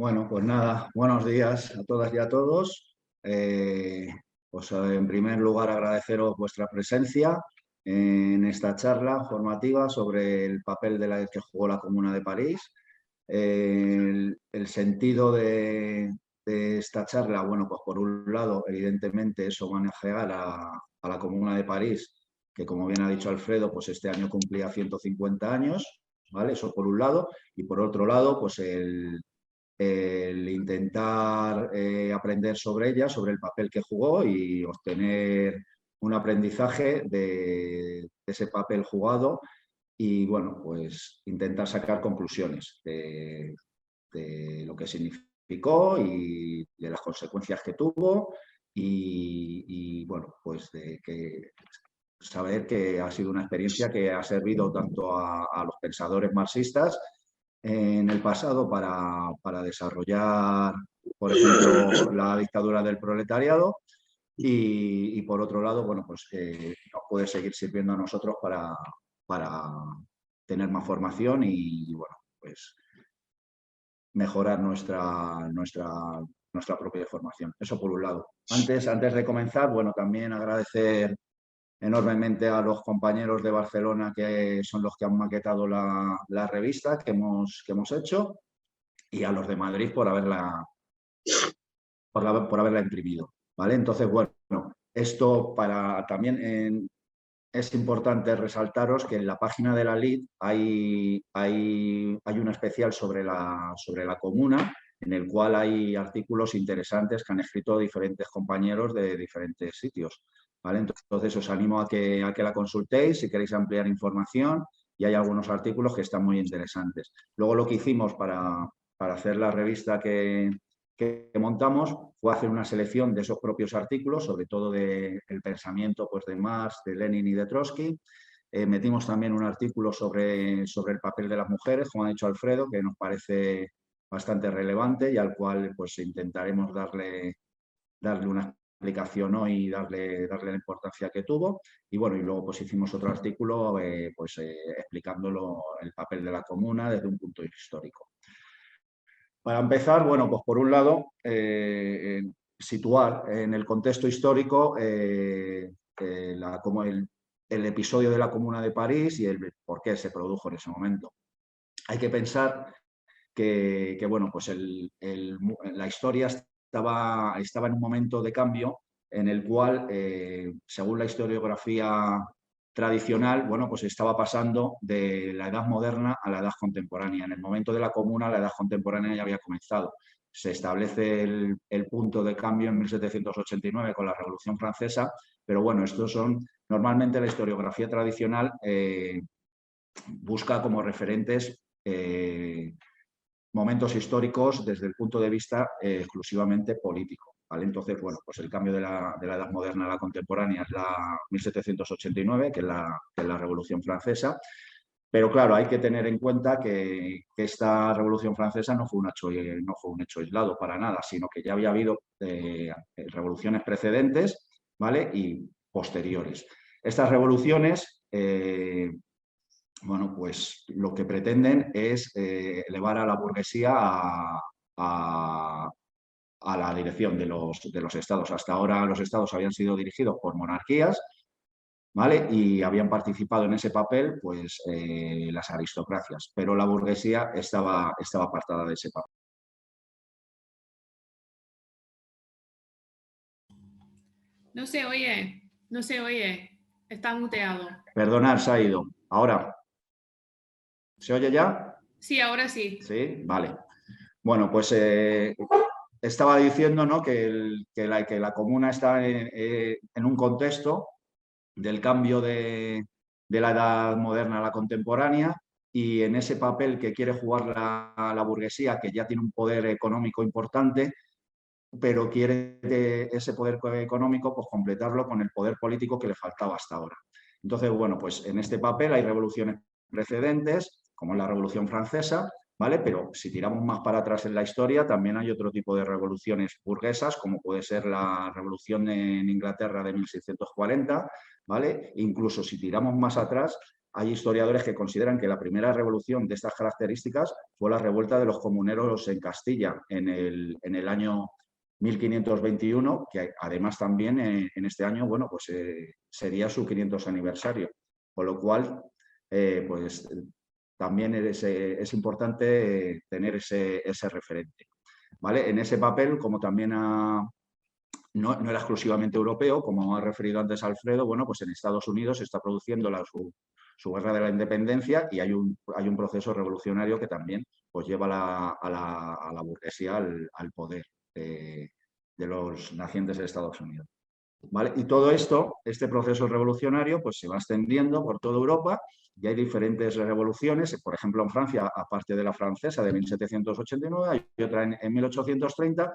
Bueno, pues nada, buenos días a todas y a todos. En primer lugar, agradeceros vuestra presencia en esta charla formativa sobre el papel que jugó la Comuna de París. El sentido de esta charla, bueno, pues por un lado, evidentemente, es homenajear a la Comuna de París, que como bien ha dicho Alfredo, pues este año cumplía 150 años, ¿vale? Eso por un lado. Y por otro lado, pues el intentar aprender sobre ella, sobre el papel que jugó y obtener un aprendizaje de ese papel jugado y, bueno, pues intentar sacar conclusiones de lo que significó y de las consecuencias que tuvo bueno, pues de que saber que ha sido una experiencia que ha servido tanto a los pensadores marxistas en el pasado para desarrollar, por ejemplo, la dictadura del proletariado y por otro lado, bueno, pues nos puede seguir sirviendo a nosotros para tener más formación y, bueno, pues mejorar nuestra propia formación. Eso por un lado. Antes de comenzar, bueno, también agradecer enormemente a los compañeros de Barcelona que son los que han maquetado la revista que hemos hecho y a los de Madrid por haberla imprimido. ¿Vale? Entonces, bueno, esto es importante resaltaros que en la página de la LID hay un especial sobre sobre la comuna, en el cual hay artículos interesantes que han escrito diferentes compañeros de diferentes sitios. ¿Vale? Entonces os animo a que la consultéis si queréis ampliar información y hay algunos artículos que están muy interesantes. Luego lo que hicimos para hacer la revista que montamos fue hacer una selección de esos propios artículos, sobre todo del pensamiento pues, de Marx, de Lenin y de Trotsky. Metimos también un artículo sobre el papel de las mujeres, como ha dicho Alfredo, que nos parece bastante relevante y al cual pues, intentaremos darle una explicación hoy y darle la importancia que tuvo. Y bueno, y luego pues hicimos otro artículo explicándolo el papel de la comuna desde un punto histórico. Para empezar, bueno, pues por un lado, situar en el contexto histórico como el episodio de la Comuna de París y el por qué se produjo en ese momento. Hay que pensar que bueno, pues la historia estaba en un momento de cambio en el cual, según la historiografía tradicional, bueno, pues estaba pasando de la edad moderna a la edad contemporánea. En el momento de la Comuna, la edad contemporánea ya había comenzado. Se establece el punto de cambio en 1789 con la Revolución Francesa, pero bueno, estos son normalmente la historiografía tradicional busca como referentes momentos históricos desde el punto de vista exclusivamente político. ¿Vale? Entonces, bueno, pues el cambio de la edad moderna a la contemporánea es la 1789, que es la Revolución Francesa. Pero claro, hay que tener en cuenta que esta Revolución Francesa no fue un hecho aislado para nada, sino que ya había habido revoluciones precedentes, ¿vale? Y posteriores. Estas revoluciones bueno, pues lo que pretenden es elevar a la burguesía a la dirección de los estados. Hasta ahora los estados habían sido dirigidos por monarquías, ¿vale? Y habían participado en ese papel pues las aristocracias, pero la burguesía estaba apartada de ese papel. No se oye, no se oye, está muteado. Perdonad, se ha ido. Ahora, ¿se oye ya? Sí, ahora sí. Sí, vale. Bueno, pues estaba diciendo, ¿no?, que la comuna está en un contexto del cambio de la edad moderna a la contemporánea y en ese papel que quiere jugar la burguesía, que ya tiene un poder económico importante, pero quiere ese poder económico pues, completarlo con el poder político que le faltaba hasta ahora. Entonces, bueno, pues en este papel hay revoluciones precedentes, como la Revolución Francesa, ¿vale? Pero si tiramos más para atrás en la historia, también hay otro tipo de revoluciones burguesas, como puede ser la Revolución en Inglaterra de 1640, ¿vale? Incluso si tiramos más atrás, hay historiadores que consideran que la primera revolución de estas características fue la revuelta de los comuneros en Castilla en el año 1521, que además también en este año, bueno, pues sería su 500 aniversario, con lo cual, pues también es importante tener ese referente. ¿Vale? En ese papel, como también no era exclusivamente europeo, como ha referido antes Alfredo, bueno, pues en Estados Unidos se está produciendo su guerra de la independencia y hay un proceso revolucionario que también pues, lleva a la burguesía al poder de los nacientes de Estados Unidos. ¿Vale? Y todo esto, este proceso revolucionario, pues se va extendiendo por toda Europa y hay diferentes revoluciones. Por ejemplo, en Francia, aparte de la francesa de 1789, hay otra en 1830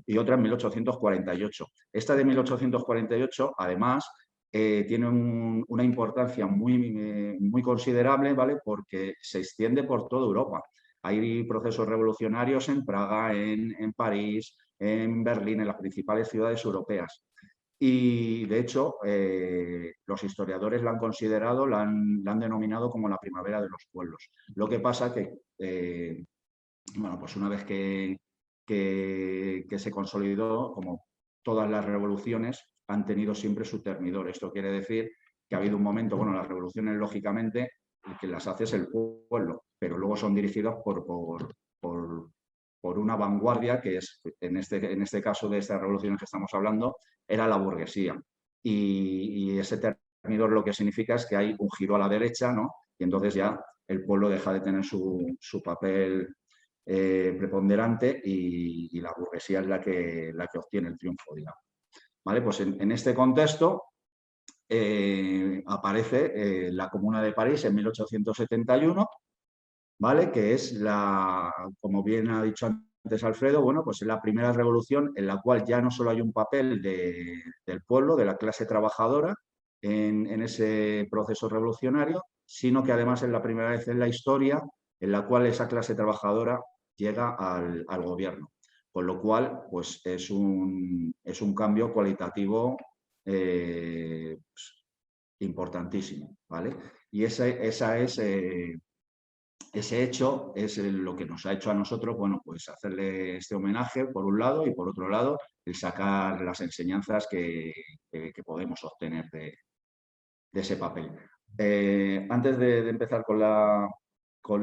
y otra en 1848. Esta de 1848, además, tiene una importancia muy considerable, ¿vale? Porque se extiende por toda Europa. Hay procesos revolucionarios en Praga, en París, en Berlín, en las principales ciudades europeas. Y de hecho, los historiadores la han considerado, la han denominado como la primavera de los pueblos. Lo que pasa que, bueno, pues una vez que se consolidó, como todas las revoluciones, han tenido siempre su termidor. Esto quiere decir que ha habido un momento, bueno, las revoluciones, lógicamente, el que las hace es el pueblo, pero luego son dirigidas por una vanguardia que es, en este caso de estas revoluciones que estamos hablando, era la burguesía. Y ese termidor lo que significa es que hay un giro a la derecha, ¿no? Y entonces ya el pueblo deja de tener su papel preponderante y la burguesía es la que obtiene el triunfo, digamos. ¿Vale? Pues en este contexto aparece la Comuna de París en 1871, ¿vale? Que es como bien ha dicho antes Alfredo, bueno, pues es la primera revolución en la cual ya no solo hay un papel del pueblo, de la clase trabajadora en ese proceso revolucionario, sino que además es la primera vez en la historia en la cual esa clase trabajadora llega al gobierno. Con lo cual, pues es un cambio cualitativo importantísimo, ¿vale? Y ese hecho es lo que nos ha hecho a nosotros, bueno, pues hacerle este homenaje por un lado y por otro lado el sacar las enseñanzas que podemos obtener de ese papel. Antes de empezar con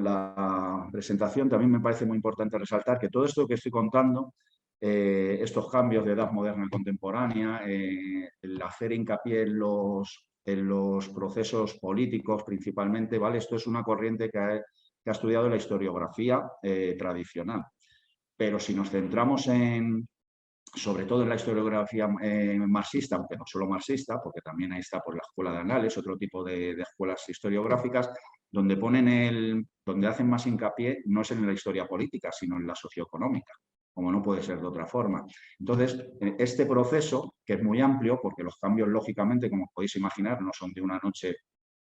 la presentación, también me parece muy importante resaltar que todo esto que estoy contando, estos cambios de edad moderna contemporánea, el hacer hincapié en los procesos políticos principalmente, ¿vale? Esto es una corriente que ha estudiado la historiografía tradicional. Pero si nos centramos sobre todo en la historiografía marxista, aunque no solo marxista, porque también ahí está por la escuela de Anales, otro tipo de escuelas historiográficas, donde hacen más hincapié no es en la historia política, sino en la socioeconómica, como no puede ser de otra forma. Entonces, este proceso, que es muy amplio, porque los cambios, lógicamente, como podéis imaginar, no son de una noche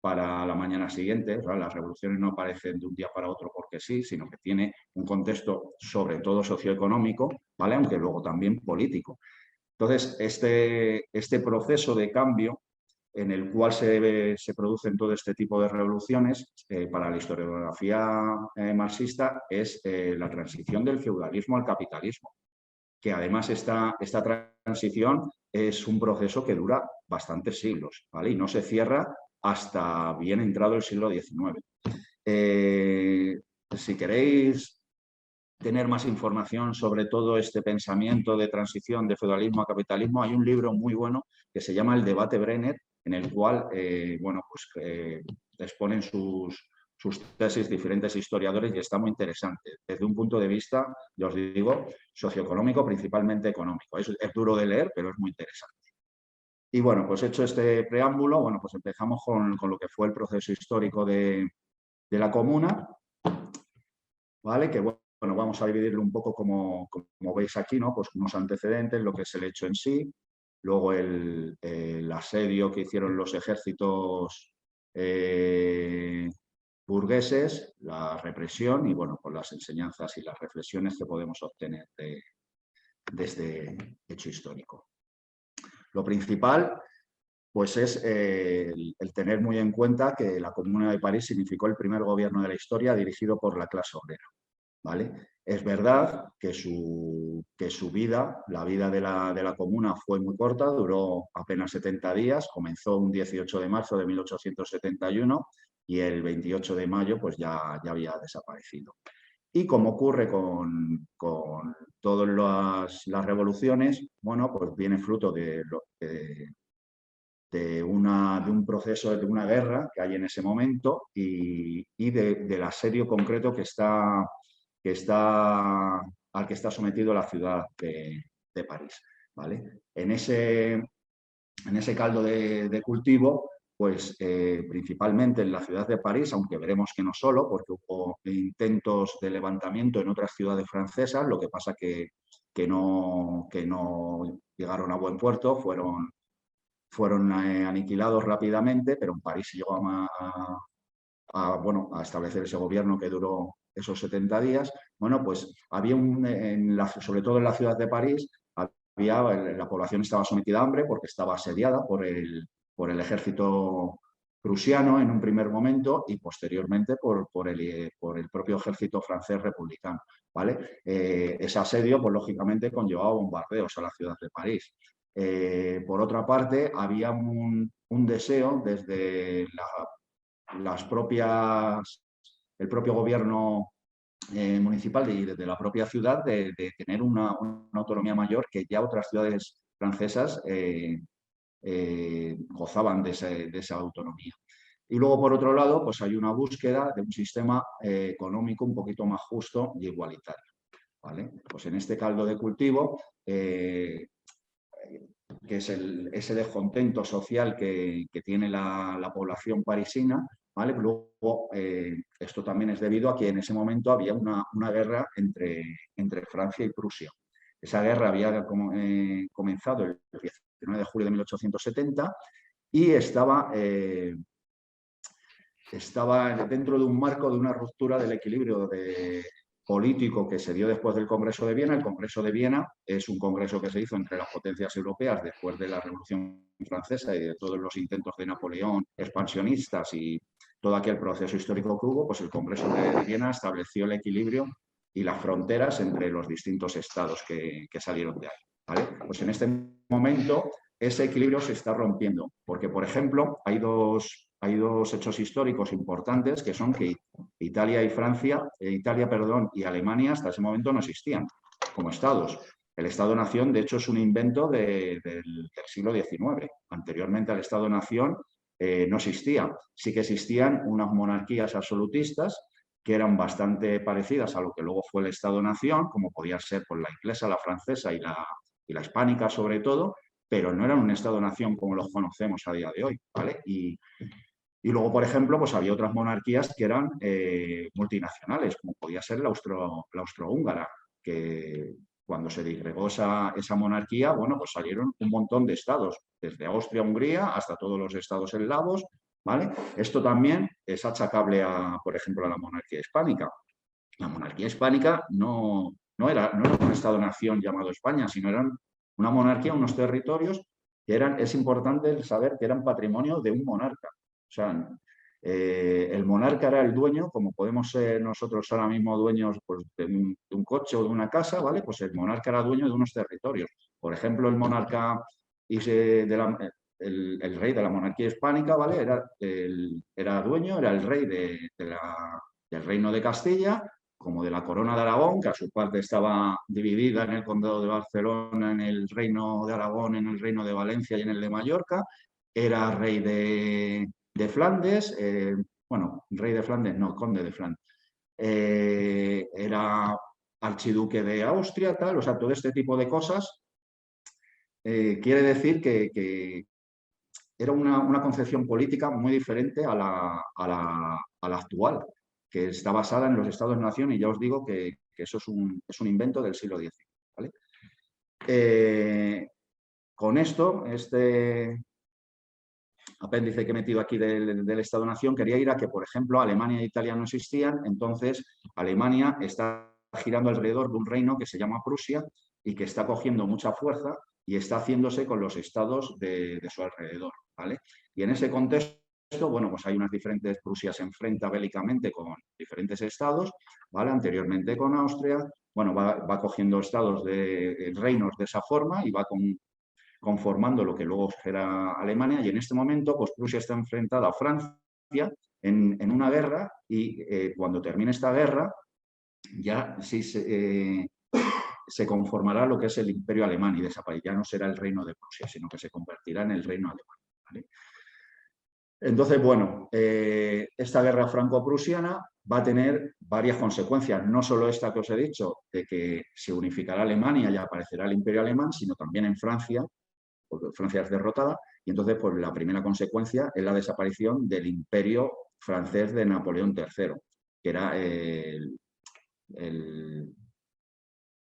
para la mañana siguiente. ¿Verdad? Las revoluciones no aparecen de un día para otro porque sí, sino que tiene un contexto sobre todo socioeconómico, ¿vale? Aunque luego también político. Entonces, este proceso de cambio en el cual se producen todo este tipo de revoluciones, para la historiografía marxista, es la transición del feudalismo al capitalismo, que además esta transición es un proceso que dura bastantes siglos, ¿vale? Y no se cierra hasta bien entrado el siglo XIX. Si queréis tener más información sobre todo este pensamiento de transición de feudalismo a capitalismo, hay un libro muy bueno que se llama El debate Brenner, en el cual bueno, pues, exponen sus tesis diferentes historiadores y está muy interesante desde un punto de vista, ya os digo, socioeconómico, principalmente económico. Es duro de leer, pero es muy interesante. Y bueno, pues hecho este preámbulo, bueno, pues empezamos con lo que fue el proceso histórico de la comuna, ¿vale? Que bueno, vamos a dividirlo un poco como veis aquí, ¿no? Pues unos antecedentes, lo que es el hecho en sí, luego el asedio que hicieron los ejércitos burgueses, la represión y, bueno, pues las enseñanzas y las reflexiones que podemos obtener de este hecho histórico. Lo principal pues es el tener muy en cuenta que la Comuna de París significó el primer gobierno de la historia dirigido por la clase obrera, ¿vale? Es verdad que su vida, la vida de la comuna fue muy corta, duró apenas 70 días, comenzó un 18 de marzo de 1871 y el 28 de mayo pues ya había desaparecido. Y como ocurre con todas las revoluciones, bueno, pues viene fruto de un proceso, de una guerra que hay en ese momento y del asedio concreto al que está sometido la ciudad de París, ¿vale? En ese caldo de cultivo, pues principalmente en la ciudad de París, aunque veremos que no solo, porque hubo intentos de levantamiento en otras ciudades francesas, lo que pasa que no llegaron a buen puerto, fueron aniquilados rápidamente, pero en París se llegó a establecer ese gobierno que duró esos 70 días. Bueno, pues había sobre todo en la ciudad de París, la población estaba sometida a hambre porque estaba asediada por el ejército prusiano en un primer momento y posteriormente por el propio ejército francés republicano, ¿vale? Ese asedio, pues lógicamente conllevaba bombardeos a la ciudad de París. Por otra parte, había un deseo desde el propio gobierno municipal y desde la propia ciudad de tener una autonomía mayor que ya otras ciudades francesas gozaban de esa autonomía. Y luego, por otro lado, pues hay una búsqueda de un sistema económico un poquito más justo y igualitario, ¿vale? Pues en este caldo de cultivo, que es ese descontento social que tiene la población parisina, ¿vale? Luego, esto también es debido a que en ese momento había una guerra entre Francia y Prusia. Esa guerra había comenzado el 19 de julio de 1870 y estaba dentro de un marco de una ruptura del equilibrio político que se dio después del Congreso de Viena. El Congreso de Viena es un congreso que se hizo entre las potencias europeas después de la Revolución Francesa y de todos los intentos de Napoleón expansionistas y todo aquel proceso histórico que hubo. Pues el Congreso de Viena estableció el equilibrio y las fronteras entre los distintos estados que salieron de ahí, ¿vale? Pues en este momento ese equilibrio se está rompiendo, porque, por ejemplo, hay dos hechos históricos importantes que son que Italia y Alemania hasta ese momento no existían como estados. El Estado-Nación, de hecho, es un invento del siglo XIX. Anteriormente al Estado-Nación no existía. Sí que existían unas monarquías absolutistas que eran bastante parecidas a lo que luego fue el Estado-Nación, como podía ser pues, la inglesa, la francesa y la hispánica sobre todo, pero no eran un Estado-Nación como los conocemos a día de hoy, ¿vale? Y luego, por ejemplo, pues había otras monarquías que eran multinacionales, como podía ser la austrohúngara, que cuando se disgregó esa monarquía, bueno, pues salieron un montón de estados, desde Austria-Hungría hasta todos los estados eslavos, ¿vale? Esto también es achacable, por ejemplo, a la monarquía hispánica. La monarquía hispánica no era un Estado-nación llamado España, sino eran una monarquía, unos territorios que es importante saber que eran patrimonio de un monarca. O sea, el monarca era el dueño, como podemos ser nosotros ahora mismo dueños pues, de un coche o de una casa, ¿vale? Pues el monarca era dueño de unos territorios. Por ejemplo, el monarca el rey de la monarquía hispánica, ¿vale? Era dueño, era el rey del Reino de Castilla, como de la Corona de Aragón, que a su parte estaba dividida en el Condado de Barcelona, en el Reino de Aragón, en el Reino de Valencia y en el de Mallorca. Era rey de Flandes, bueno, rey de Flandes, no, conde de Flandes. Era archiduque de Austria, tal, o sea, todo este tipo de cosas. Quiere decir que era una concepción política muy diferente a la actual, que está basada en los Estados-nación y ya os digo que eso es un invento del siglo XIX, ¿vale? Con esto, este apéndice que he metido aquí del Estado-nación, quería ir a que, por ejemplo, Alemania e Italia no existían, entonces Alemania está girando alrededor de un reino que se llama Prusia y que está cogiendo mucha fuerza y está haciéndose con los estados de su alrededor, ¿vale? Y en ese contexto, bueno, pues hay unas diferentes, Prusia se enfrenta bélicamente con diferentes estados, ¿vale? Anteriormente con Austria, bueno, va cogiendo estados de reinos de esa forma y va conformando lo que luego será Alemania, y en este momento, pues Prusia está enfrentada a Francia en una guerra, y cuando termine esta guerra, ya sí se conformará lo que es el Imperio Alemán, y desaparecerá, ya no será el reino de Prusia, sino que se convertirá en el reino alemán, ¿vale? Entonces, bueno, esta guerra franco-prusiana va a tener varias consecuencias, no solo esta que os he dicho, de que se unificará Alemania y aparecerá el Imperio Alemán, sino también en Francia, porque Francia es derrotada, y entonces pues, la primera consecuencia es la desaparición del Imperio francés de Napoleón III, que era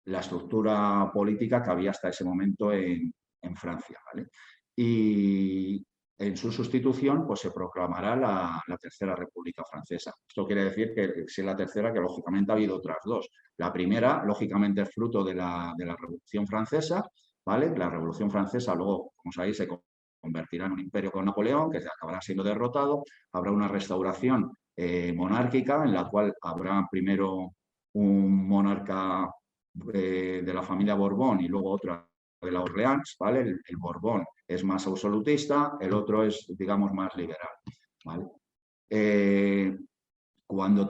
la estructura política que había hasta ese momento en Francia, ¿vale? Y en su sustitución pues, se proclamará la Tercera República Francesa. Esto quiere decir que si es la tercera, que lógicamente ha habido otras dos. La primera, lógicamente, es fruto de la Revolución Francesa, ¿vale? La Revolución Francesa luego, como sabéis, se convertirá en un imperio con Napoleón, que acabará siendo derrotado. Habrá una restauración monárquica, en la cual habrá primero un monarca de la familia Borbón y luego otra de la Orleans, ¿vale? El Borbón es más absolutista, el otro es, digamos, más liberal, ¿vale? Cuando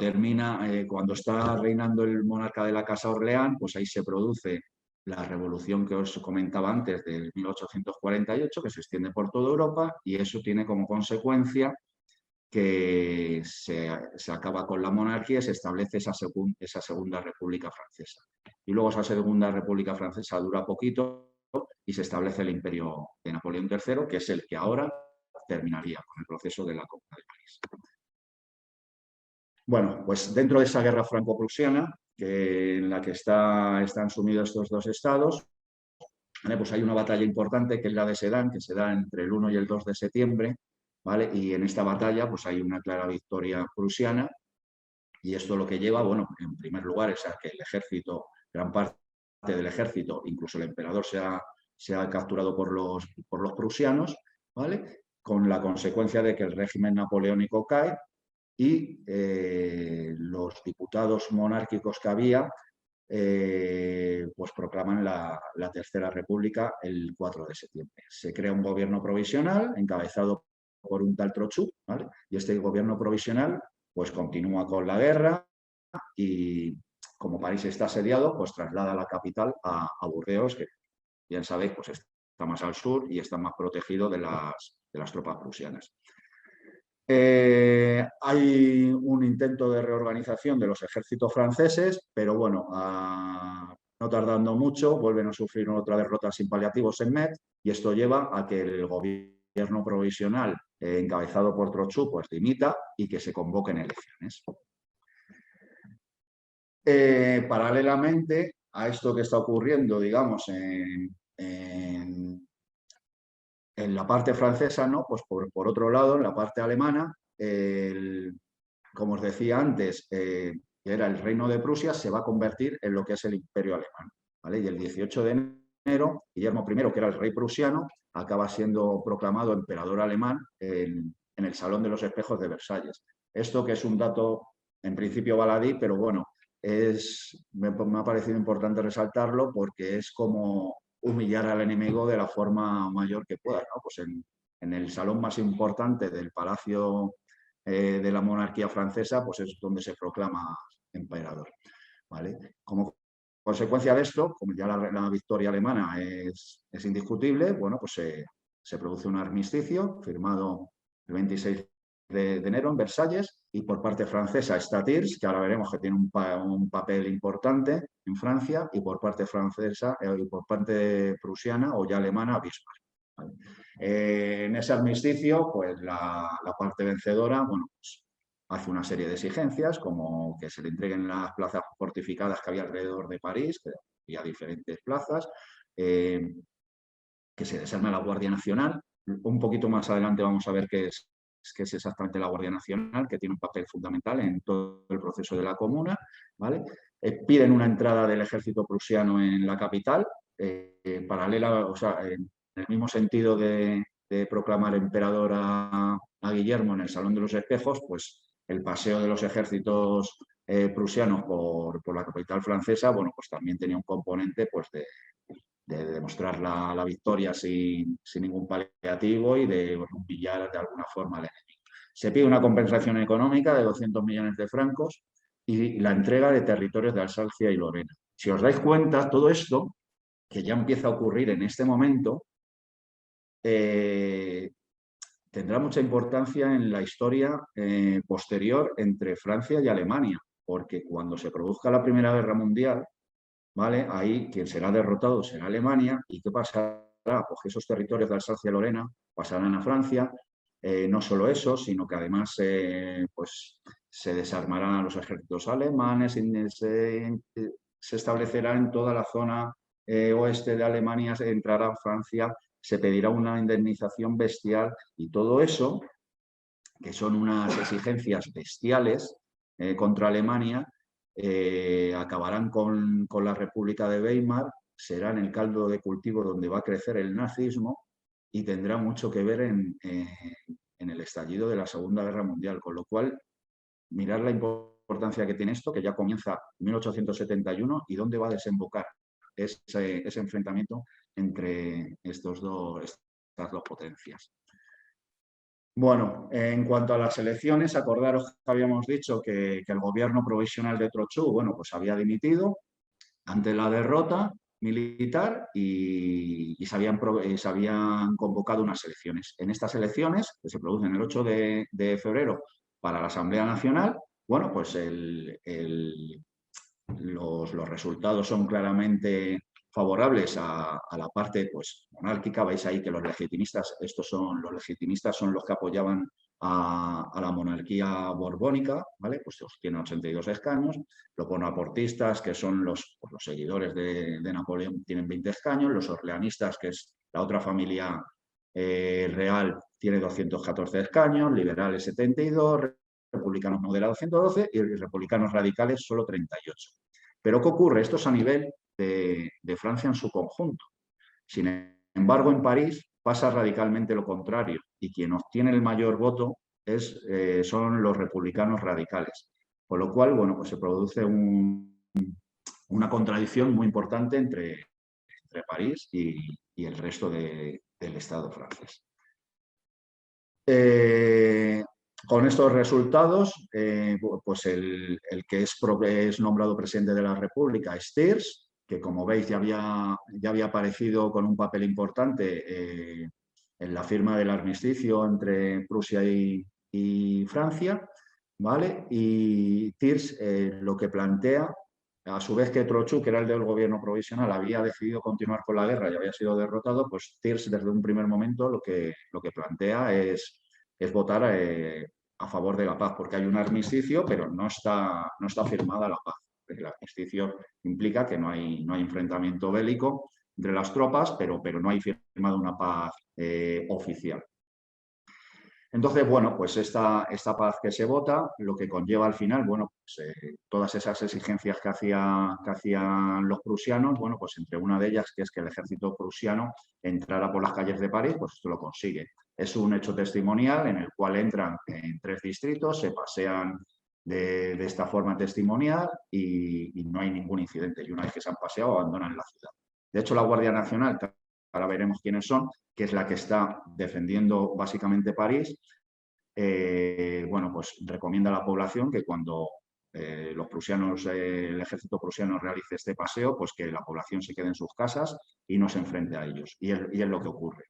está reinando el monarca de la Casa Orleans, pues ahí se produce la revolución que os comentaba antes del 1848, que se extiende por toda Europa, y eso tiene como consecuencia que se acaba con la monarquía y se establece esa Segunda República Francesa. Y luego esa Segunda República Francesa dura poquito y se establece el Imperio de Napoleón III, que es el que ahora terminaría con el proceso de la Comuna de París. Bueno, pues dentro de esa guerra franco-prusiana, en la que están sumidos estos dos estados, ¿vale? Pues hay una batalla importante que es la de Sedan, que se da entre el 1 y el 2 de septiembre, ¿vale? Y en esta batalla pues hay una clara victoria prusiana, y esto lo que lleva, bueno, en primer lugar es a que el ejército, gran parte del ejército, incluso el emperador, sea capturado por los prusianos, ¿vale? Con la consecuencia de que el régimen napoleónico cae y los diputados monárquicos que había pues proclaman la Tercera República el 4 de septiembre. Se crea un gobierno provisional encabezado por un tal Trochu, ¿vale? Y este gobierno provisional pues continúa con la guerra y, como París está asediado, pues traslada la capital a Burdeos, que bien sabéis pues está más al sur y está más protegido de las tropas prusianas. Hay un intento de reorganización de los ejércitos franceses, pero bueno, no tardando mucho, vuelven a sufrir otra derrota sin paliativos en Metz, y esto lleva a que el gobierno provisional encabezado por Trochu pues dimita y que se convoquen elecciones. Paralelamente a esto que está ocurriendo, digamos, en la parte francesa, ¿no? Pues por otro lado, en la parte alemana, como os decía antes, que era el Reino de Prusia, se va a convertir en lo que es el Imperio Alemán, ¿vale? Y el 18 de enero, Guillermo I, que era el rey prusiano, acaba siendo proclamado emperador alemán en el Salón de los Espejos de Versalles. Esto, que es un dato en principio baladí, pero bueno, me ha parecido importante resaltarlo porque es como humillar al enemigo de la forma mayor que pueda, ¿no? Pues en el salón más importante del Palacio de la monarquía francesa, pues es donde se proclama emperador, ¿vale? Como consecuencia de esto, como ya la victoria alemana es indiscutible, bueno, pues se produce un armisticio firmado el 26 de enero en Versalles, y por parte francesa está Thiers, que ahora veremos que tiene un papel importante en Francia, y por parte francesa y por parte prusiana o ya alemana, Bismarck, ¿vale? En ese armisticio, pues la parte vencedora, bueno, pues hace una serie de exigencias, como que se le entreguen las plazas fortificadas que había alrededor de París, que había diferentes plazas, que se desarme la Guardia Nacional. Un poquito más adelante vamos a ver qué es exactamente la Guardia Nacional, que tiene un papel fundamental en todo el proceso de la Comuna, ¿vale? Piden una entrada del ejército prusiano en la capital, paralela, o sea, en el mismo sentido de proclamar emperador a Guillermo en el Salón de los Espejos, pues el paseo de los ejércitos prusianos por la capital francesa, bueno, pues también tenía un componente pues, de demostrar la victoria sin ningún paliativo y de humillar de alguna forma al enemigo. Se pide una compensación económica de 200 millones de francos y la entrega de territorios de Alsacia y Lorena. Si os dais cuenta, todo esto, que ya empieza a ocurrir en este momento, tendrá mucha importancia en la historia posterior entre Francia y Alemania, porque cuando se produzca la Primera Guerra Mundial, ¿vale? Ahí quien será derrotado será Alemania. ¿Y qué pasará? Pues que esos territorios de Alsacia y Lorena pasarán a Francia. No solo eso, sino que además pues, se desarmarán a los ejércitos alemanes, se establecerá en toda la zona oeste de Alemania, entrará Francia, se pedirá una indemnización bestial y todo eso, que son unas exigencias bestiales contra Alemania, acabarán con la República de Weimar, serán el caldo de cultivo donde va a crecer el nazismo y tendrá mucho que ver en el estallido de la Segunda Guerra Mundial, con lo cual mirar la importancia que tiene esto, que ya comienza en 1871 y dónde va a desembocar ese enfrentamiento entre estas dos potencias. Bueno, en cuanto a las elecciones, acordaros que habíamos dicho que el gobierno provisional de Trochu, bueno, pues había dimitido ante la derrota militar y se habían convocado unas elecciones. En estas elecciones, que se producen el 8 de febrero para la Asamblea Nacional, bueno, pues los resultados son claramente favorables a la parte pues, monárquica. Veis ahí que los legitimistas son los que apoyaban a la monarquía borbónica, ¿vale? Pues tienen 82 escaños. Los bonapartistas, que son los seguidores de Napoleón, tienen 20 escaños. Los orleanistas, que es la otra familia real, tiene 214 escaños. Liberales, 72. Republicanos moderados, 112. Y republicanos radicales, solo 38. Pero ¿qué ocurre? Esto es a nivel de Francia en su conjunto. Sin embargo, en París pasa radicalmente lo contrario y quien obtiene el mayor voto son los republicanos radicales. Con lo cual, bueno, pues se produce una contradicción muy importante entre París y el resto del Estado francés. Con estos resultados, pues el que es nombrado presidente de la República es Thiers, que como veis ya había aparecido con un papel importante en la firma del armisticio entre Prusia y Francia, ¿vale? Y Thiers lo que plantea, a su vez que Trochu, que era el del gobierno provisional, había decidido continuar con la guerra y había sido derrotado, pues Thiers desde un primer momento lo que plantea es votar a favor de la paz, porque hay un armisticio, pero no está firmada la paz. El armisticio implica que no hay enfrentamiento bélico entre las tropas, pero no hay firmada una paz oficial. Entonces, bueno, pues esta paz que se vota, lo que conlleva al final, bueno, pues todas esas exigencias que hacían los prusianos, bueno, pues entre una de ellas, que es que el ejército prusiano entrara por las calles de París, pues esto lo consigue. Es un hecho testimonial en el cual entran en 3 distritos, se pasean de esta forma testimonial y no hay ningún incidente. Y una vez que se han paseado, abandonan la ciudad. De hecho, la Guardia Nacional, ahora veremos quiénes son, que es la que está defendiendo básicamente París, bueno, pues recomienda a la población que cuando los prusianos, el ejército prusiano realice este paseo, pues que la población se quede en sus casas y no se enfrente a ellos. Y es lo que ocurre.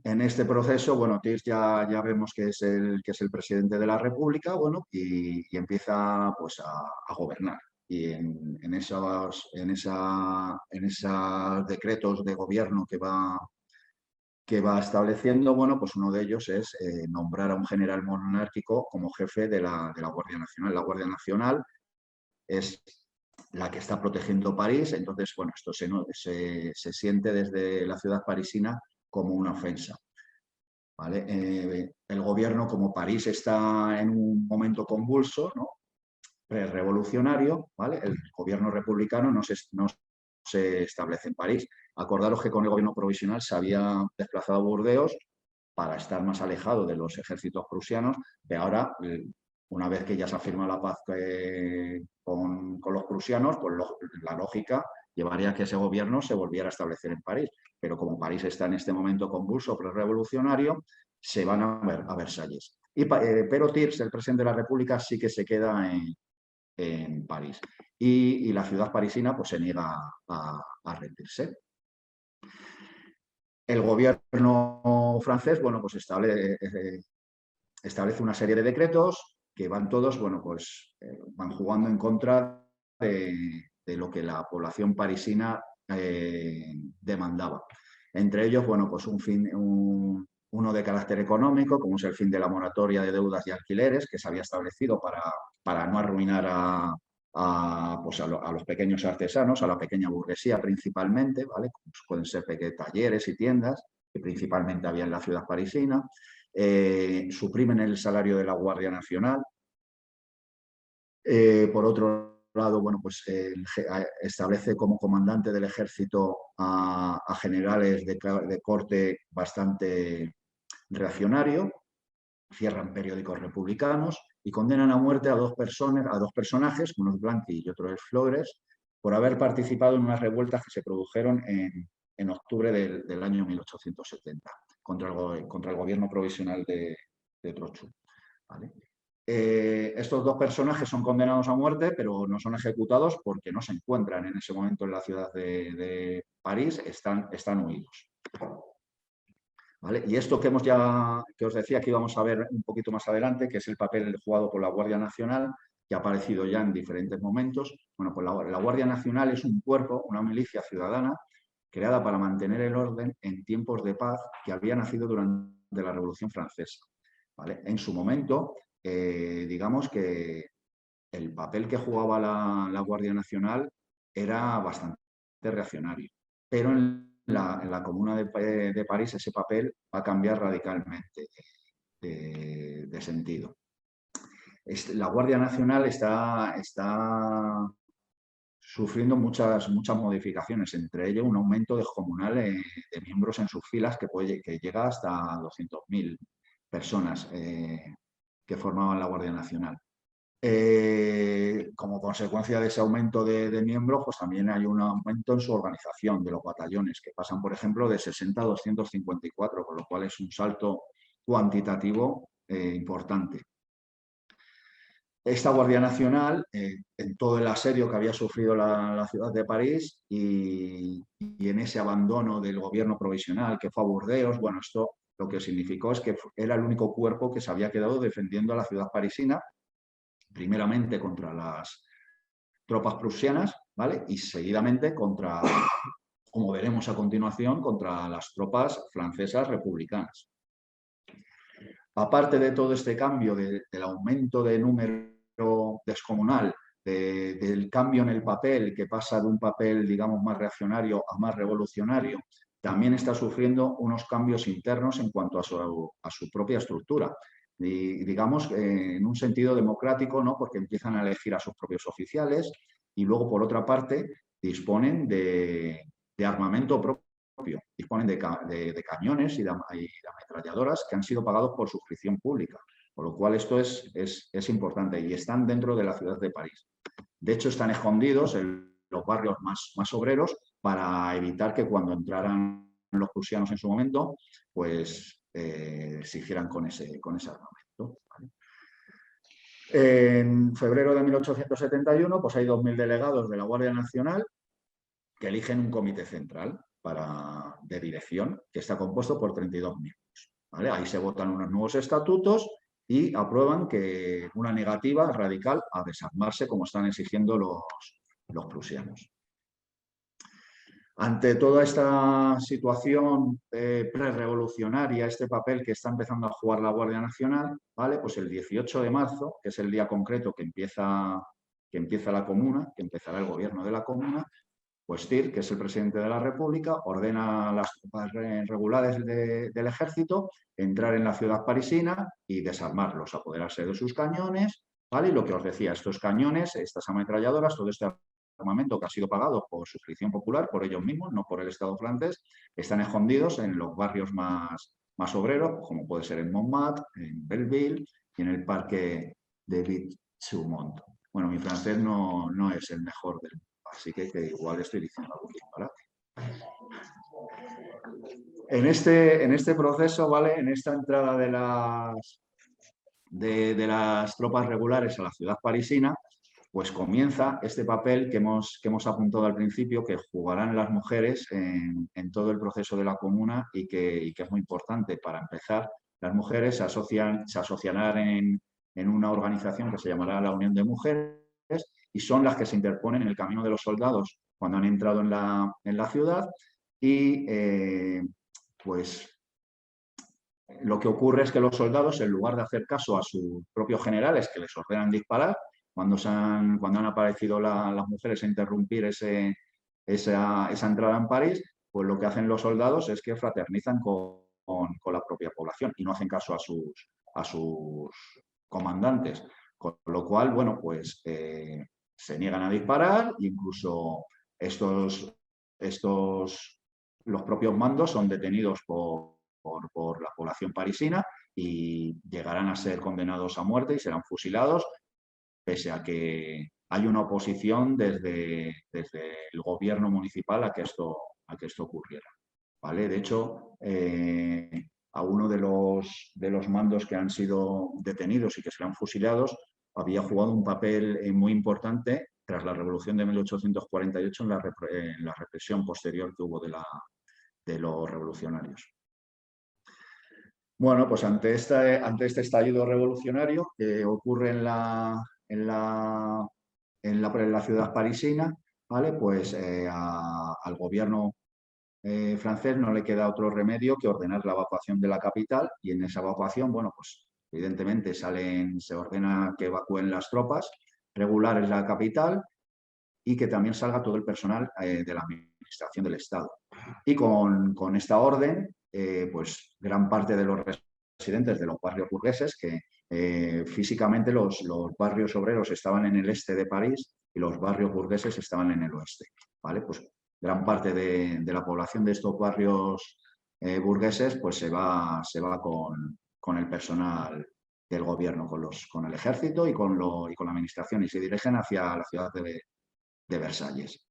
En este proceso, bueno, Thiers ya vemos que es el presidente de la República, bueno, y empieza pues a gobernar. Y en esos decretos de gobierno que va estableciendo, bueno, pues uno de ellos es nombrar a un general monárquico como jefe de la Guardia Nacional. La Guardia Nacional es la que está protegiendo París, entonces, bueno, esto se siente desde la ciudad parisina como una ofensa. ¿Vale? El gobierno, como París está en un momento convulso, ¿no? prerevolucionario, ¿vale? El gobierno republicano no se establece en París. Acordaros que con el gobierno provisional se había desplazado a Burdeos para estar más alejado de los ejércitos prusianos, pero ahora, una vez que ya se ha firmado la paz con los prusianos, pues la lógica llevaría a que ese gobierno se volviera a establecer en París. Pero como París está en este momento convulso, prerevolucionario, se van a Versalles. Pero Thiers, el presidente de la República, sí que se queda en París. Y la ciudad parisina pues, se niega a rendirse. El gobierno francés, bueno, pues establece una serie de decretos que van todos, bueno, pues van jugando en contra de lo que la población parisina demandaba. Entre ellos, bueno, pues uno de carácter económico, como es el fin de la moratoria de deudas y alquileres, que se había establecido para no arruinar a los pequeños artesanos, a la pequeña burguesía principalmente, ¿vale? Pues pueden ser pequeños talleres y tiendas, que principalmente había en la ciudad parisina. Suprimen el salario de la Guardia Nacional. Por otro lado, bueno, pues establece como comandante del ejército a generales de corte bastante reaccionario, cierran periódicos republicanos y condenan a muerte a dos personajes, uno es Blanqui y otro es Flores, por haber participado en unas revueltas que se produjeron en octubre del año 1870 contra el gobierno provisional de Trochu. ¿Vale? Estos dos personajes son condenados a muerte, pero no son ejecutados porque no se encuentran en ese momento en la ciudad de París, están huidos. ¿Vale? Y esto que os decía que íbamos a ver un poquito más adelante, que es el papel jugado por la Guardia Nacional, que ha aparecido ya en diferentes momentos. Bueno, pues la Guardia Nacional es un cuerpo, una milicia ciudadana, creada para mantener el orden en tiempos de paz que había nacido durante la Revolución Francesa. ¿Vale? En su momento, digamos que el papel que jugaba la Guardia Nacional era bastante reaccionario, pero en la Comuna de París ese papel va a cambiar radicalmente de sentido. La Guardia Nacional está sufriendo muchas modificaciones, entre ellas un aumento descomunal de miembros en sus filas que llega hasta 200.000 personas que formaban la Guardia Nacional. Como consecuencia de ese aumento de miembros, pues también hay un aumento en su organización de los batallones, que pasan, por ejemplo, de 60 a 254, con lo cual es un salto cuantitativo importante. Esta Guardia Nacional, en todo el asedio que había sufrido la ciudad de París y en ese abandono del gobierno provisional que fue a Burdeos, bueno, esto lo que significó es que era el único cuerpo que se había quedado defendiendo a la ciudad parisina, primeramente contra las tropas prusianas, ¿vale? Y seguidamente contra, como veremos a continuación, contra las tropas francesas republicanas. Aparte de todo este cambio del aumento de número descomunal, del cambio en el papel, que pasa de un papel, digamos, más reaccionario a más revolucionario, también está sufriendo unos cambios internos en cuanto a su propia estructura. Y, digamos, en un sentido democrático, ¿no? Porque empiezan a elegir a sus propios oficiales y luego, por otra parte, disponen de armamento propio, disponen de cañones y de ametralladoras que han sido pagados por suscripción pública, por lo cual esto es importante y están dentro de la ciudad de París. De hecho, están escondidos en los barrios más obreros para evitar que cuando entraran los prusianos en su momento, pues se hicieran con ese armamento. ¿Vale? En febrero de 1871, pues hay 2.000 delegados de la Guardia Nacional que eligen un comité central de dirección que está compuesto por 32 miembros. ¿Vale? Ahí se votan unos nuevos estatutos y aprueban una negativa radical a desarmarse como están exigiendo los prusianos. Ante toda esta situación prerevolucionaria, este papel que está empezando a jugar la Guardia Nacional, ¿vale? Pues el 18 de marzo, que es el día concreto que empieza la Comuna, que empezará el gobierno de la Comuna, pues Thiers, que es el presidente de la República, ordena a las tropas regulares del ejército entrar en la ciudad parisina y desarmarlos, apoderarse de sus cañones ¿vale? Y lo que os decía, estos cañones, estas ametralladoras, todo este armamento que ha sido pagado por suscripción popular, por ellos mismos, no por el Estado francés, están escondidos en los barrios más obreros, como puede ser en Montmartre, en Belleville y en el parque de Ville-Chaumont. Bueno, mi francés no es el mejor del mundo, así que igual estoy diciendo algo disparate. En este proceso, ¿vale? En esta entrada de las tropas regulares a la ciudad parisina, pues comienza este papel que hemos apuntado al principio, que jugarán las mujeres en todo el proceso de la comuna y que es muy importante. Para empezar, las mujeres se asociarán en una organización que se llamará la Unión de Mujeres y son las que se interponen en el camino de los soldados cuando han entrado en la ciudad y pues lo que ocurre es que los soldados, en lugar de hacer caso a sus propios generales que les ordenan disparar, cuando han aparecido las mujeres a interrumpir esa entrada en París, pues lo que hacen los soldados es que fraternizan con la propia población y no hacen caso a sus comandantes. Con lo cual, bueno, pues se niegan a disparar, incluso los propios mandos son detenidos por la población parisina y llegarán a ser condenados a muerte y serán fusilados, pese a que hay una oposición desde el gobierno municipal a que esto ocurriera. ¿Vale? De hecho, a uno de los mandos que han sido detenidos y que serán fusilados había jugado un papel muy importante tras la Revolución de 1848 en la represión posterior que hubo de los revolucionarios. Bueno, pues ante este estallido revolucionario que ocurre en la ciudad parisina, ¿vale? Pues al gobierno francés no le queda otro remedio que ordenar la evacuación de la capital y en esa evacuación, bueno, pues evidentemente se ordena que evacúen las tropas regulares de la capital y que también salga todo el personal de la administración del Estado. Y con esta orden, pues gran parte de los residentes de los barrios burgueses, que físicamente los barrios obreros estaban en el este de París y los barrios burgueses estaban en el oeste, ¿vale? Pues gran parte de la población de estos barrios burgueses pues se va con el personal del gobierno, con el ejército y con la administración y se dirigen hacia la ciudad de Versalles.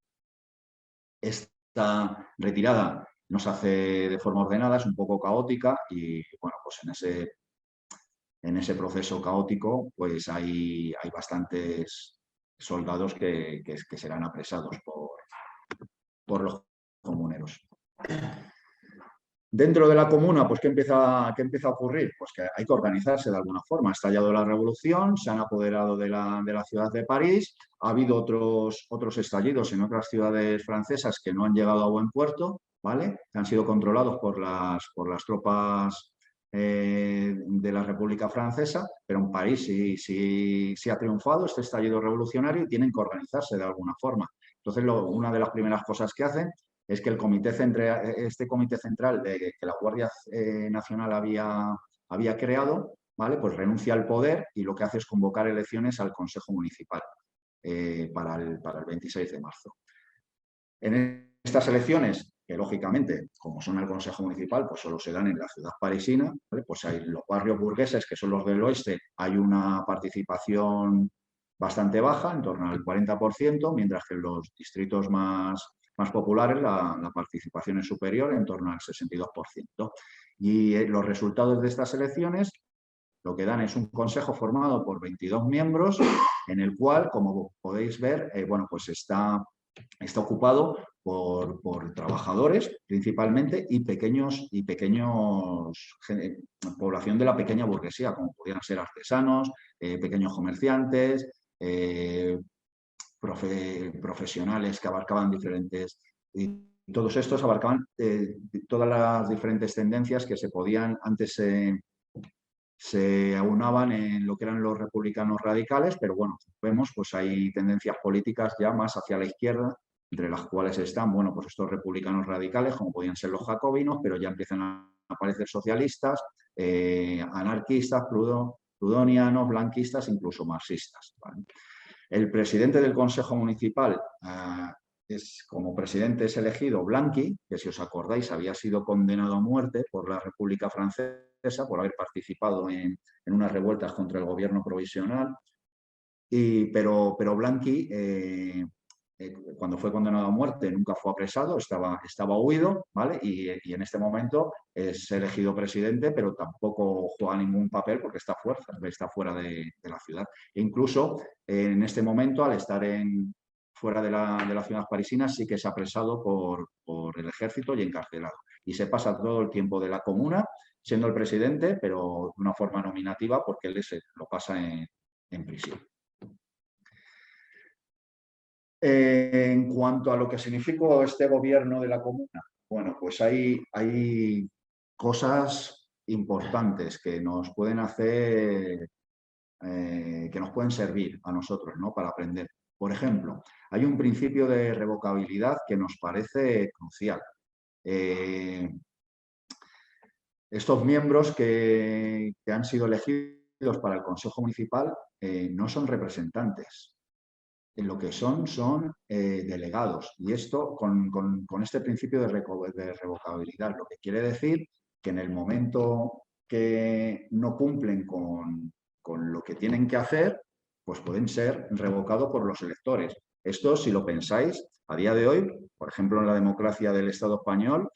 Esta retirada no se hace de forma ordenada, es un poco caótica y bueno, pues en ese proceso caótico pues hay bastantes soldados que serán apresados por los comuneros. Dentro de la comuna, pues ¿qué empieza a ocurrir? Pues que hay que organizarse de alguna forma. Ha estallado la revolución, se han apoderado de la ciudad de París, ha habido otros estallidos en otras ciudades francesas que no han llegado a buen puerto, ¿vale? Que han sido controlados por las tropas de la República Francesa, pero en París sí ha triunfado este estallido revolucionario y tienen que organizarse de alguna forma. Entonces, una de las primeras cosas que hacen es que este comité central que la Guardia Nacional había creado, ¿vale? Pues renuncia al poder y lo que hace es convocar elecciones al Consejo Municipal para el 26 de marzo. En estas elecciones, que lógicamente, como son el Consejo Municipal, pues solo se dan en la ciudad parisina, ¿vale? Pues hay los barrios burgueses, que son los del oeste, hay una participación bastante baja, en torno al 40%, mientras que en los distritos más populares la participación es superior, en torno al 62%. Y los resultados de estas elecciones lo que dan es un consejo formado por 22 miembros, en el cual, como podéis ver, bueno, pues está ocupado por trabajadores principalmente y población de la pequeña burguesía, como podrían ser artesanos, pequeños comerciantes, profesionales que abarcaban y todos estos abarcaban todas las diferentes tendencias que se podían antes se aunaban en lo que eran los republicanos radicales, pero bueno, vemos pues hay tendencias políticas ya más hacia la izquierda, entre las cuales están, bueno, pues estos republicanos radicales, como podían ser los jacobinos, pero ya empiezan a aparecer socialistas, anarquistas, proudhonianos, blanquistas, incluso marxistas, ¿vale? El presidente del Consejo Municipal, como presidente es elegido Blanqui, que si os acordáis había sido condenado a muerte por la República Francesa por haber participado en unas revueltas contra el gobierno provisional. Pero Blanqui, cuando fue condenado a muerte, nunca fue apresado, estaba huido, ¿vale? Y en este momento es elegido presidente, pero tampoco juega ningún papel porque está fuera de la ciudad. E incluso en este momento, al estar fuera de la ciudad parisina, sí que es apresado por el ejército y encarcelado. Y se pasa todo el tiempo de la comuna siendo el presidente, pero de una forma nominativa porque él lo pasa en prisión. En cuanto a lo que significó este gobierno de la comuna, bueno, pues hay cosas importantes que nos pueden hacer, que nos pueden servir a nosotros, ¿no?, para aprender. Por ejemplo, hay un principio de revocabilidad que nos parece crucial. Estos miembros que han sido elegidos para el Consejo Municipal no son representantes. Lo que son delegados. Y esto con este principio de revocabilidad, lo que quiere decir que en el momento que no cumplen con lo que tienen que hacer, pues pueden ser revocados por los electores. Esto, si lo pensáis, a día de hoy, por ejemplo, en la democracia del Estado español,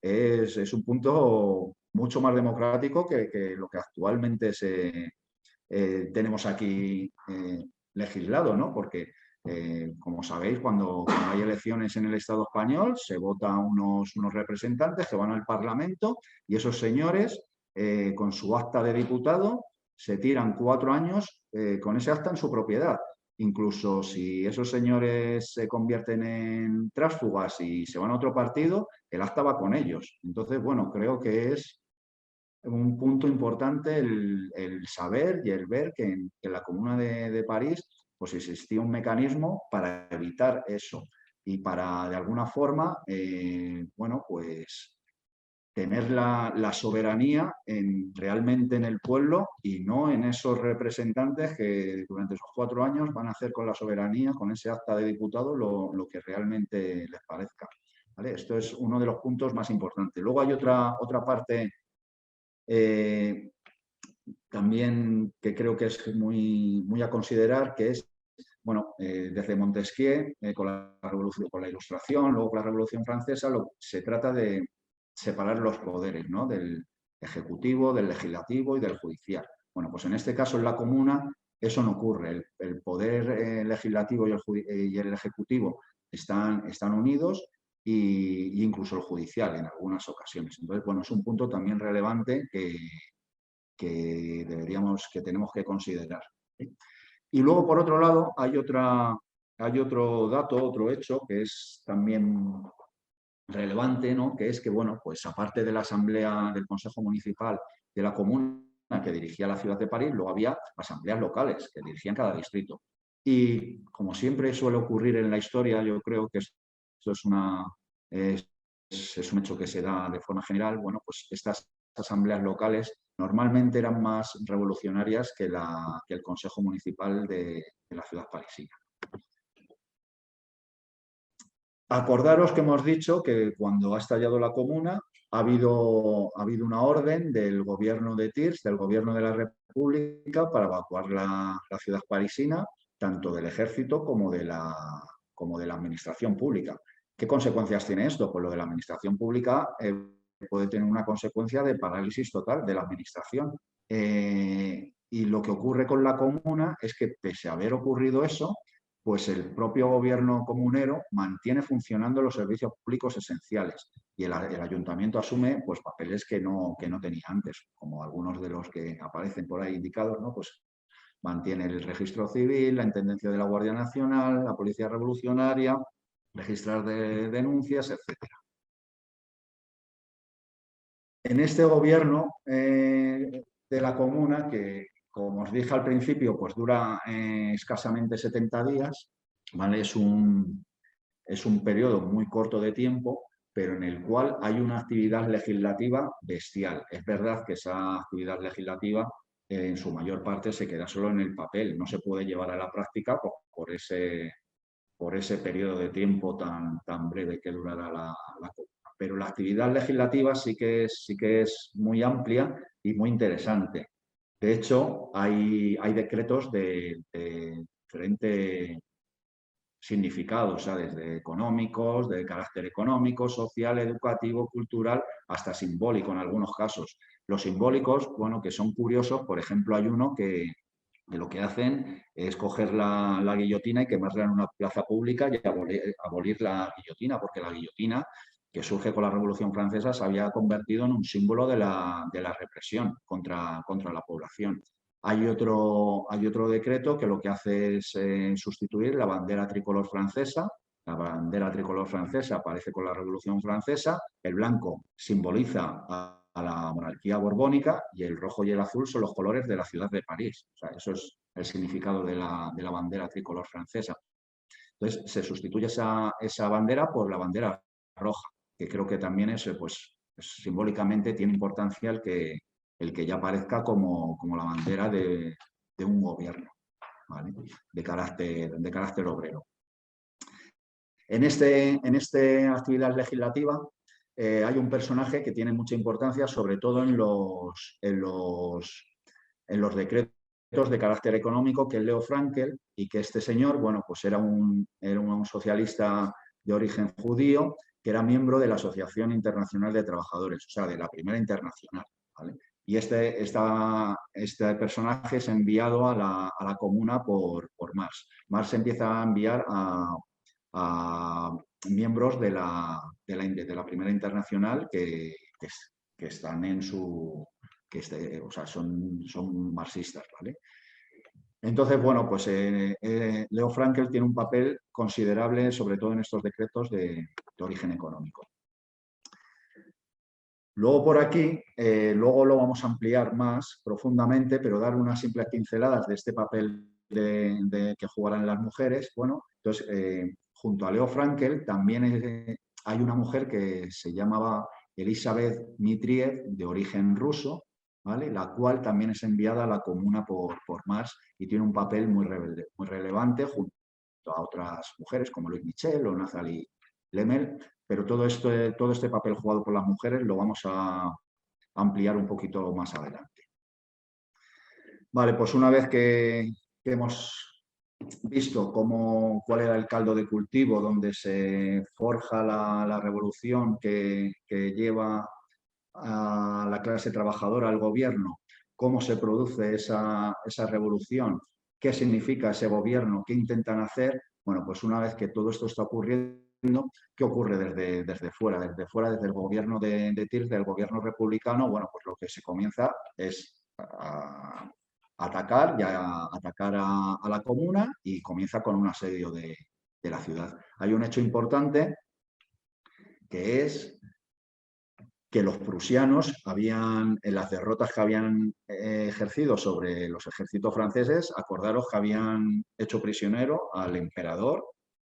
es un punto mucho más democrático que lo que actualmente tenemos aquí legislado, ¿no? Porque, como sabéis, cuando hay elecciones en el Estado español, se votan unos representantes que van al Parlamento y esos señores, con su acta de diputado, se tiran 4 años con ese acta en su propiedad. Incluso si esos señores se convierten en tránsfugas y se van a otro partido, el acta va con ellos. Entonces, bueno, creo que es un punto importante el saber y el ver que en la Comuna de París pues existía un mecanismo para evitar eso y para, de alguna forma, bueno, pues tener la soberanía realmente en el pueblo y no en esos representantes que durante esos 4 años van a hacer con la soberanía, con ese acta de diputado, lo que realmente les parezca, ¿vale? Esto es uno de los puntos más importantes. Luego hay otra parte también que creo que es muy a considerar, que es, bueno, desde Montesquieu, con la Ilustración, luego con la Revolución Francesa, se trata de separar los poderes, ¿no?, del ejecutivo, del legislativo y del judicial. Bueno, pues en este caso, en la Comuna, eso no ocurre. El poder legislativo y el ejecutivo están unidos, y incluso el judicial en algunas ocasiones. Entonces, bueno, es un punto también relevante que tenemos que considerar, ¿sí? Y luego, por otro lado, hay otro dato, otro hecho que es también relevante, ¿no?, que es que, bueno, pues aparte de la Asamblea del Consejo Municipal de la Comuna que dirigía la ciudad de París, luego había asambleas locales que dirigían cada distrito. Y como siempre suele ocurrir en la historia, yo creo que esto es un hecho que se da de forma general. Bueno, pues estas asambleas locales normalmente eran más revolucionarias que el Consejo Municipal de la ciudad parisina. Acordaros que hemos dicho que cuando ha estallado la Comuna ha habido una orden del gobierno de Thiers, del gobierno de la República, para evacuar la ciudad parisina, tanto del ejército como de la administración pública. ¿Qué consecuencias tiene esto? Pues lo de la administración pública puede tener una consecuencia de parálisis total de la administración. Y lo que ocurre con la Comuna es que, pese a haber ocurrido eso, pues el propio gobierno comunero mantiene funcionando los servicios públicos esenciales y el ayuntamiento asume, pues, papeles que no tenía antes, como algunos de los que aparecen por ahí indicados, ¿no? Pues mantiene el registro civil, la intendencia de la Guardia Nacional, la Policía Revolucionaria, registrar denuncias, etc. En este gobierno de la Comuna, que, como os dije al principio, pues dura escasamente 70 días, ¿vale? Es un periodo muy corto de tiempo, pero en el cual hay una actividad legislativa bestial. Es verdad que esa actividad legislativa en su mayor parte se queda solo en el papel, no se puede llevar a la práctica por ese periodo de tiempo tan breve que durará la comuna. Pero la actividad legislativa sí que es muy amplia y muy interesante. De hecho, hay decretos de diferente significados, o sea, desde económicos, de carácter económico, social, educativo, cultural, hasta simbólico en algunos casos. Los simbólicos, bueno, que son curiosos, por ejemplo, hay uno que lo que hacen es coger la guillotina y quemarla en una plaza pública y abolir la guillotina, porque la guillotina, que surge con la Revolución Francesa, se había convertido en un símbolo de la represión contra la población. Hay otro decreto que lo que hace es sustituir la bandera tricolor francesa. La bandera tricolor francesa aparece con la Revolución Francesa. El blanco simboliza a la monarquía borbónica y el rojo y el azul son los colores de la ciudad de París. O sea, eso es el significado de la bandera tricolor francesa. Entonces, se sustituye esa bandera por la bandera roja, que creo que también pues, simbólicamente tiene importancia el que ya aparezca como la bandera de un gobierno, ¿vale? de carácter obrero. En esta actividad legislativa hay un personaje que tiene mucha importancia, sobre todo en los decretos de carácter económico, que es Leo Frankel, y que este señor, bueno, pues era un socialista de origen judío, que era miembro de la Asociación Internacional de Trabajadores, o sea, de la primera internacional, ¿vale? Y este personaje es enviado a la comuna por Marx. Marx empieza a enviar a miembros de la primera internacional que están en su... o sea, son marxistas, ¿vale? Entonces, bueno, pues Leo Frankel tiene un papel considerable, sobre todo en estos decretos de origen económico. Luego por aquí, luego lo vamos a ampliar más profundamente, pero dar unas simples pinceladas de este papel que jugarán las mujeres. Bueno, entonces, junto a Leo Frankel también hay una mujer que se llamaba Elisabeth Mitriev, de origen ruso, ¿vale? La cual también es enviada a la comuna por Marx y tiene un papel muy relevante junto a otras mujeres como Louise Michel o Nathalie Lemel, pero todo este papel jugado por las mujeres lo vamos a ampliar un poquito más adelante. Vale, pues una vez que hemos visto cuál era el caldo de cultivo donde se forja la revolución que lleva a la clase trabajadora al gobierno, cómo se produce esa revolución, qué significa ese gobierno, qué intentan hacer, bueno, pues una vez que todo esto está ocurriendo, ¿qué ocurre desde fuera? Desde el gobierno de Tirz, del gobierno republicano, bueno, pues lo que se comienza es a atacar a la comuna y comienza con un asedio de la ciudad. Hay un hecho importante que es que los prusianos en las derrotas que habían ejercido sobre los ejércitos franceses, acordaros que habían hecho prisionero al emperador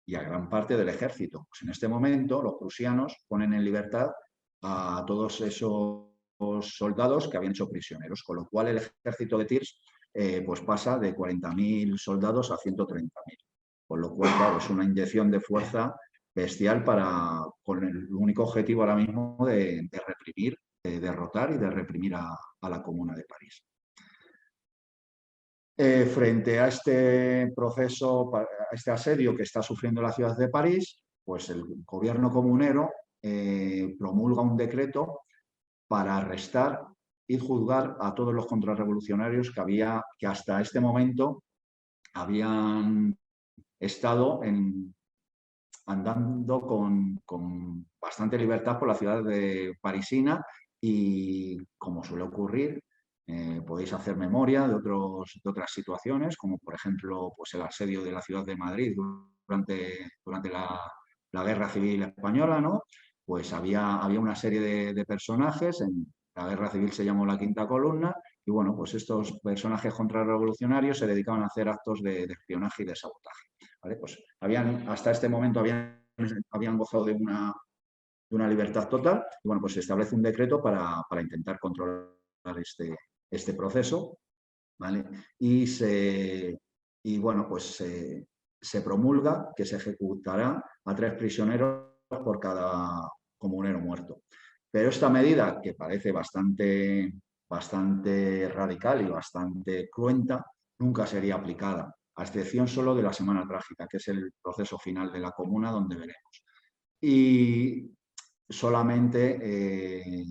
y a gran parte del ejército. Pues en este momento los prusianos ponen en libertad a todos esos soldados que habían hecho prisioneros, con lo cual el ejército de Tirs pues pasa de 40.000 soldados a 130.000. Con lo cual, claro, es una inyección de fuerza bestial con el único objetivo ahora mismo de reprimir, de derrotar y de reprimir a la Comuna de París. Frente a este proceso, a este asedio que está sufriendo la ciudad de París, pues el gobierno comunero promulga un decreto para arrestar y juzgar a todos los contrarrevolucionarios que hasta este momento habían estado andando con bastante libertad por la ciudad parisina y, como suele ocurrir, podéis hacer memoria de otras situaciones, como por ejemplo pues el asedio de la ciudad de Madrid durante la Guerra Civil Española, ¿no? Pues había una serie de personajes, en la Guerra Civil se llamó la Quinta Columna, y bueno, pues estos personajes contrarrevolucionarios se dedicaban a hacer actos de espionaje y de sabotaje, ¿vale? Pues hasta este momento habían gozado de una libertad total, y bueno, pues se establece un decreto para intentar controlar este proceso. ¿vale? Y bueno, pues se promulga que se ejecutará a 3 prisioneros por cada comunero muerto. Pero esta medida, que parece bastante radical y bastante cruenta, nunca sería aplicada, a excepción solo de la Semana Trágica, que es el proceso final de la comuna donde veremos. Y solamente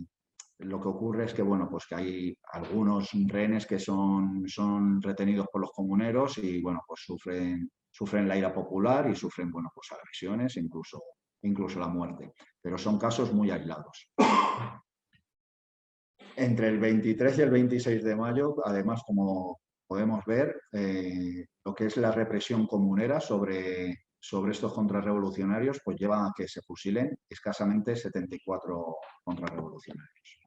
lo que ocurre es que, bueno, pues que hay algunos rehenes que son retenidos por los comuneros y, bueno, pues sufren la ira popular y sufren, bueno, pues agresiones, incluso la muerte. Pero son casos muy aislados. Entre el 23 y el 26 de mayo, además, como podemos ver, lo que es la represión comunera sobre estos contrarrevolucionarios, pues lleva a que se fusilen escasamente 74 contrarrevolucionarios.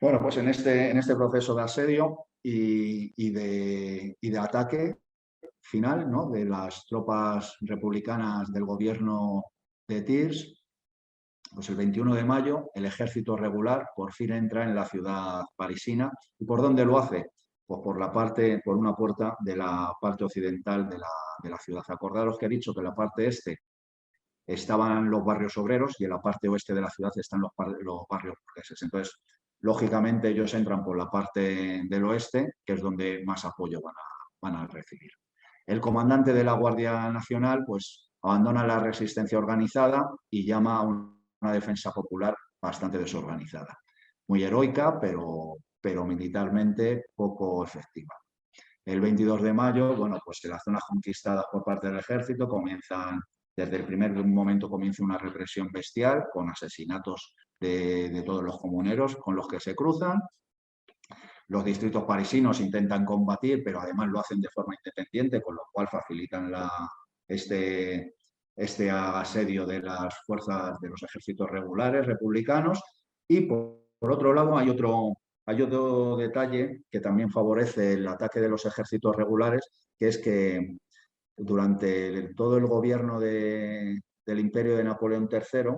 Bueno, pues en este proceso de asedio y de ataque final, ¿no?, de las tropas republicanas del gobierno de Thiers, pues el 21 de mayo el ejército regular por fin entra en la ciudad parisina. ¿Y por dónde lo hace? Pues por una puerta de la parte occidental de la ciudad. Acordaros que he dicho que en la parte este estaban los barrios obreros y en la parte oeste de la ciudad están los barrios burgueses. Entonces, lógicamente, ellos entran por la parte del oeste, que es donde más apoyo van a recibir. El comandante de la Guardia Nacional pues abandona la resistencia organizada y llama a una defensa popular bastante desorganizada. Muy heroica, pero militarmente poco efectiva. El 22 de mayo, bueno, pues en las zonas conquistadas por parte del ejército desde el primer momento comienza una represión bestial con asesinatos de todos los comuneros con los que se cruzan. Los distritos parisinos intentan combatir, pero además lo hacen de forma independiente, con lo cual facilitan este asedio de las fuerzas de los ejércitos regulares republicanos. Y por otro lado hay otro detalle que también favorece el ataque de los ejércitos regulares, que es que durante todo el gobierno del imperio de Napoleón III,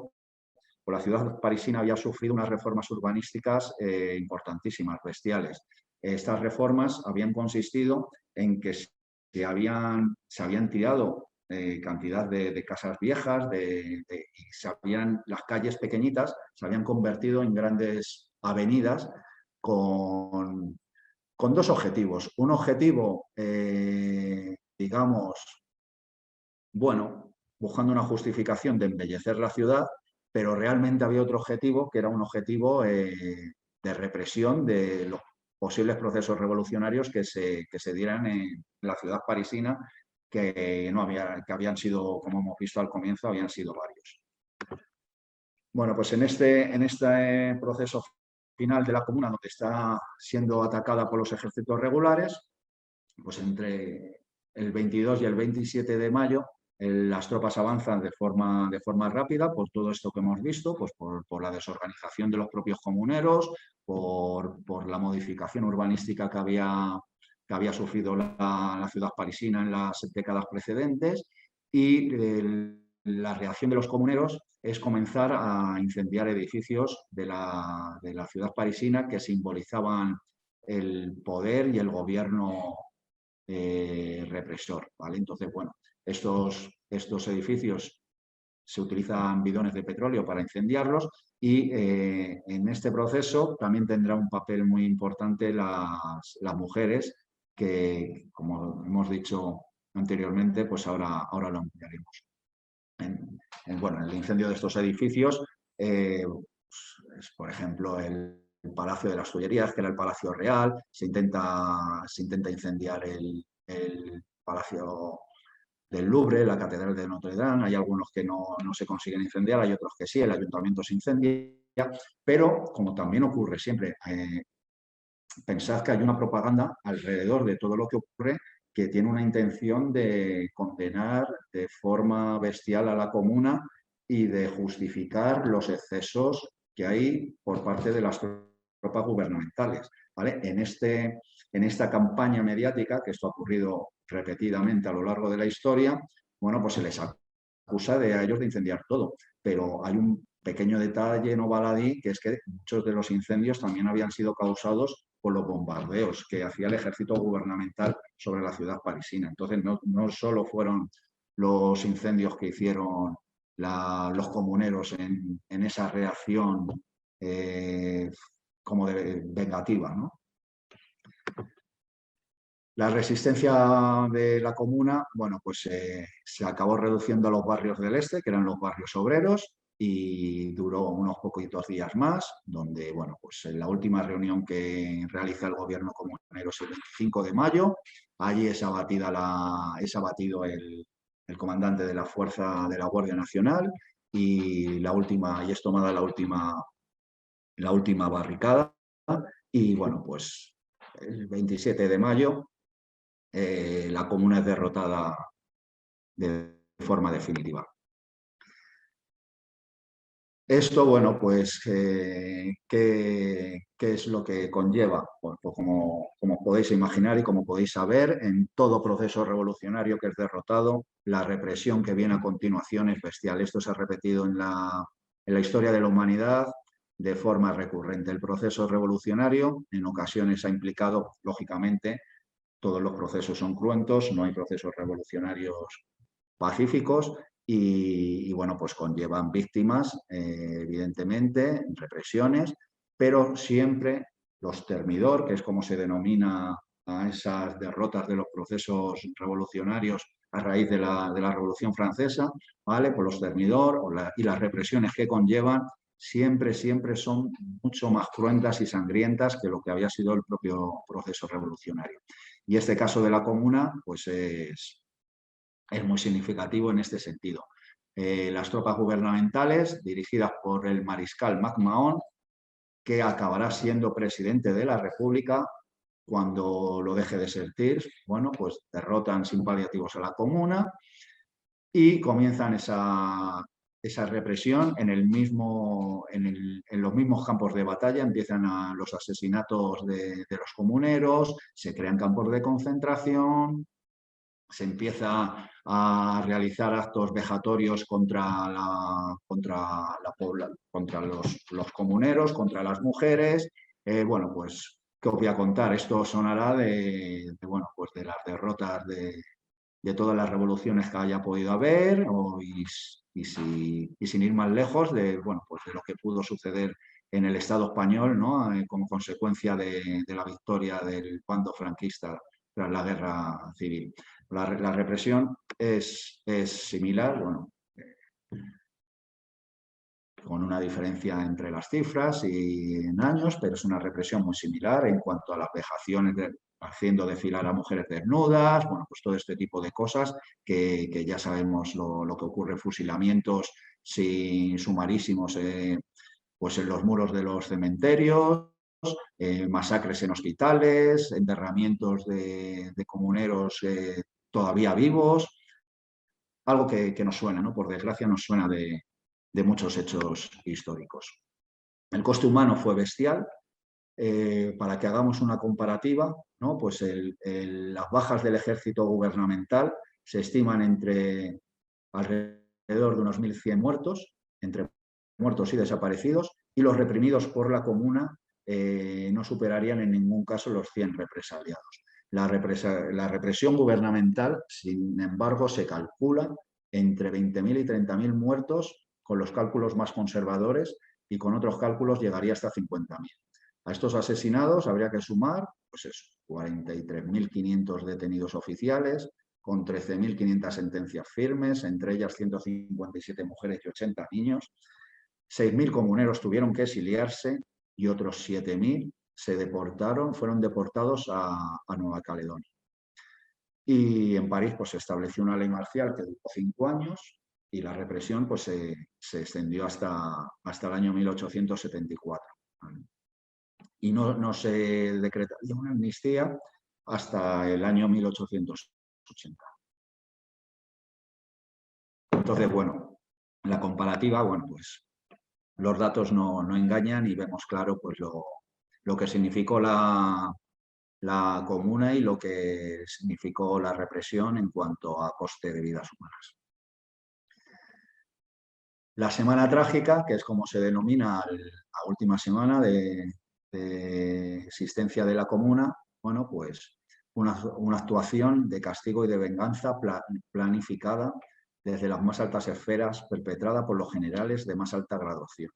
pues la ciudad parisina había sufrido unas reformas urbanísticas importantísimas, bestiales. Estas reformas habían consistido en que se habían tirado cantidad de casas viejas y las calles pequeñitas se habían convertido en grandes avenidas con dos objetivos. Un objetivo, digamos, bueno, buscando una justificación de embellecer la ciudad, pero realmente había otro objetivo, que era un objetivo de represión de los posibles procesos revolucionarios que se dieran en la ciudad parisina, que habían sido, como hemos visto al comienzo, habían sido varios. Bueno, pues en este proceso final de la comuna, donde está siendo atacada por los ejércitos regulares, pues entre el 22 y el 27 de mayo las tropas avanzan de forma rápida por todo esto que hemos visto, pues por la desorganización de los propios comuneros, por la modificación urbanística que había sufrido la ciudad parisina en las décadas precedentes, y la reacción de los comuneros es comenzar a incendiar edificios de la ciudad parisina que simbolizaban el poder y el gobierno represor, ¿vale? Entonces, bueno, estos edificios se utilizan bidones de petróleo para incendiarlos y en este proceso también tendrá un papel muy importante las mujeres, que, como hemos dicho anteriormente, pues ahora lo ampliaremos. Bueno, el incendio de estos edificios, es, por ejemplo, el Palacio de las Tullerías, que era el Palacio Real. Se intenta incendiar el Palacio del Louvre, la Catedral de Notre Dame. Hay algunos que no se consiguen incendiar, hay otros que sí, el ayuntamiento se incendia, pero como también ocurre siempre, pensad que hay una propaganda alrededor de todo lo que ocurre que tiene una intención de condenar de forma bestial a la comuna y de justificar los excesos que hay por parte de las tropas gubernamentales, ¿vale? En esta campaña mediática, que esto ha ocurrido repetidamente a lo largo de la historia, bueno, pues se les acusa a ellos de incendiar todo, pero hay un pequeño detalle no baladí, que es que muchos de los incendios también habían sido causados por los bombardeos que hacía el ejército gubernamental sobre la ciudad parisina. Entonces, no solo fueron los incendios que hicieron los comuneros en esa reacción como vengativa, ¿no? La resistencia de la comuna, bueno, pues se acabó reduciendo a los barrios del este, que eran los barrios obreros, y duró unos poquitos días más, donde, bueno, pues en la última reunión que realiza el gobierno comunero es el 25 de mayo, allí es abatido el comandante de la fuerza de la Guardia Nacional y es tomada la última barricada, y bueno, pues el 27 de mayo la comuna es derrotada de forma definitiva. Esto, bueno, pues, ¿qué es lo que conlleva? Pues como podéis imaginar y como podéis saber, en todo proceso revolucionario que es derrotado, la represión que viene a continuación es bestial. Esto se ha repetido en la historia de la humanidad de forma recurrente. El proceso revolucionario en ocasiones ha implicado, lógicamente, todos los procesos son cruentos, no hay procesos revolucionarios pacíficos y bueno, pues conllevan víctimas, evidentemente, represiones, pero siempre los termidor, que es como se denomina a esas derrotas de los procesos revolucionarios a raíz de la Revolución Francesa, ¿vale? Pues los termidor y las represiones que conllevan siempre son mucho más cruentas y sangrientas que lo que había sido el propio proceso revolucionario. Y este caso de la comuna, pues es muy significativo en este sentido. Las tropas gubernamentales, dirigidas por el mariscal MacMahon, que acabará siendo presidente de la República cuando lo deje de ser Thiers, bueno, pues derrotan sin paliativos a la comuna y comienzan esa represión en los mismos campos de batalla. Empiezan los asesinatos de los comuneros, se crean campos de concentración, se empieza a realizar actos vejatorios contra los comuneros, contra las mujeres. Bueno, pues, ¿qué os voy a contar? Esto sonará bueno, pues de las derrotas de todas las revoluciones que haya podido haber y sin ir más lejos bueno, pues de lo que pudo suceder en el Estado español, ¿no? Como consecuencia de la victoria del bando franquista tras la guerra civil. La represión es similar, bueno, con una diferencia entre las cifras y en años, pero es una represión muy similar en cuanto a las vejaciones, haciendo desfilar a mujeres desnudas, bueno, pues todo este tipo de cosas que ya sabemos lo que ocurre, fusilamientos sumarísimos pues en los muros de los cementerios, masacres en hospitales, enterramientos de comuneros todavía vivos, algo que nos suena, ¿no? Por desgracia nos suena de muchos hechos históricos. El coste humano fue bestial. Para que hagamos una comparativa, ¿no? Pues las bajas del ejército gubernamental se estiman entre alrededor de unos 1.100 muertos, entre muertos y desaparecidos, y los reprimidos por la comuna no superarían en ningún caso los 100 represaliados. La represión gubernamental, sin embargo, se calcula entre 20.000 y 30.000 muertos con los cálculos más conservadores y con otros cálculos llegaría hasta 50.000. A estos asesinados habría que sumar, pues eso, 43.500 detenidos oficiales, con 13.500 sentencias firmes, entre ellas 157 mujeres y 80 niños. 6.000 comuneros tuvieron que exiliarse y otros 7.000 fueron deportados a Nueva Caledonia. Y en París pues, se estableció una ley marcial que duró 5 años y la represión pues, se extendió hasta el año 1874. Y no se decretaría una amnistía hasta el año 1880. Entonces, bueno, la comparativa, bueno, pues los datos no engañan y vemos claro pues lo que significó la comuna y lo que significó la represión en cuanto a coste de vidas humanas. La semana trágica, que es como se denomina la última semana de existencia de la comuna, bueno, pues una actuación de castigo y de venganza planificada desde las más altas esferas, perpetrada por los generales de más alta graduación.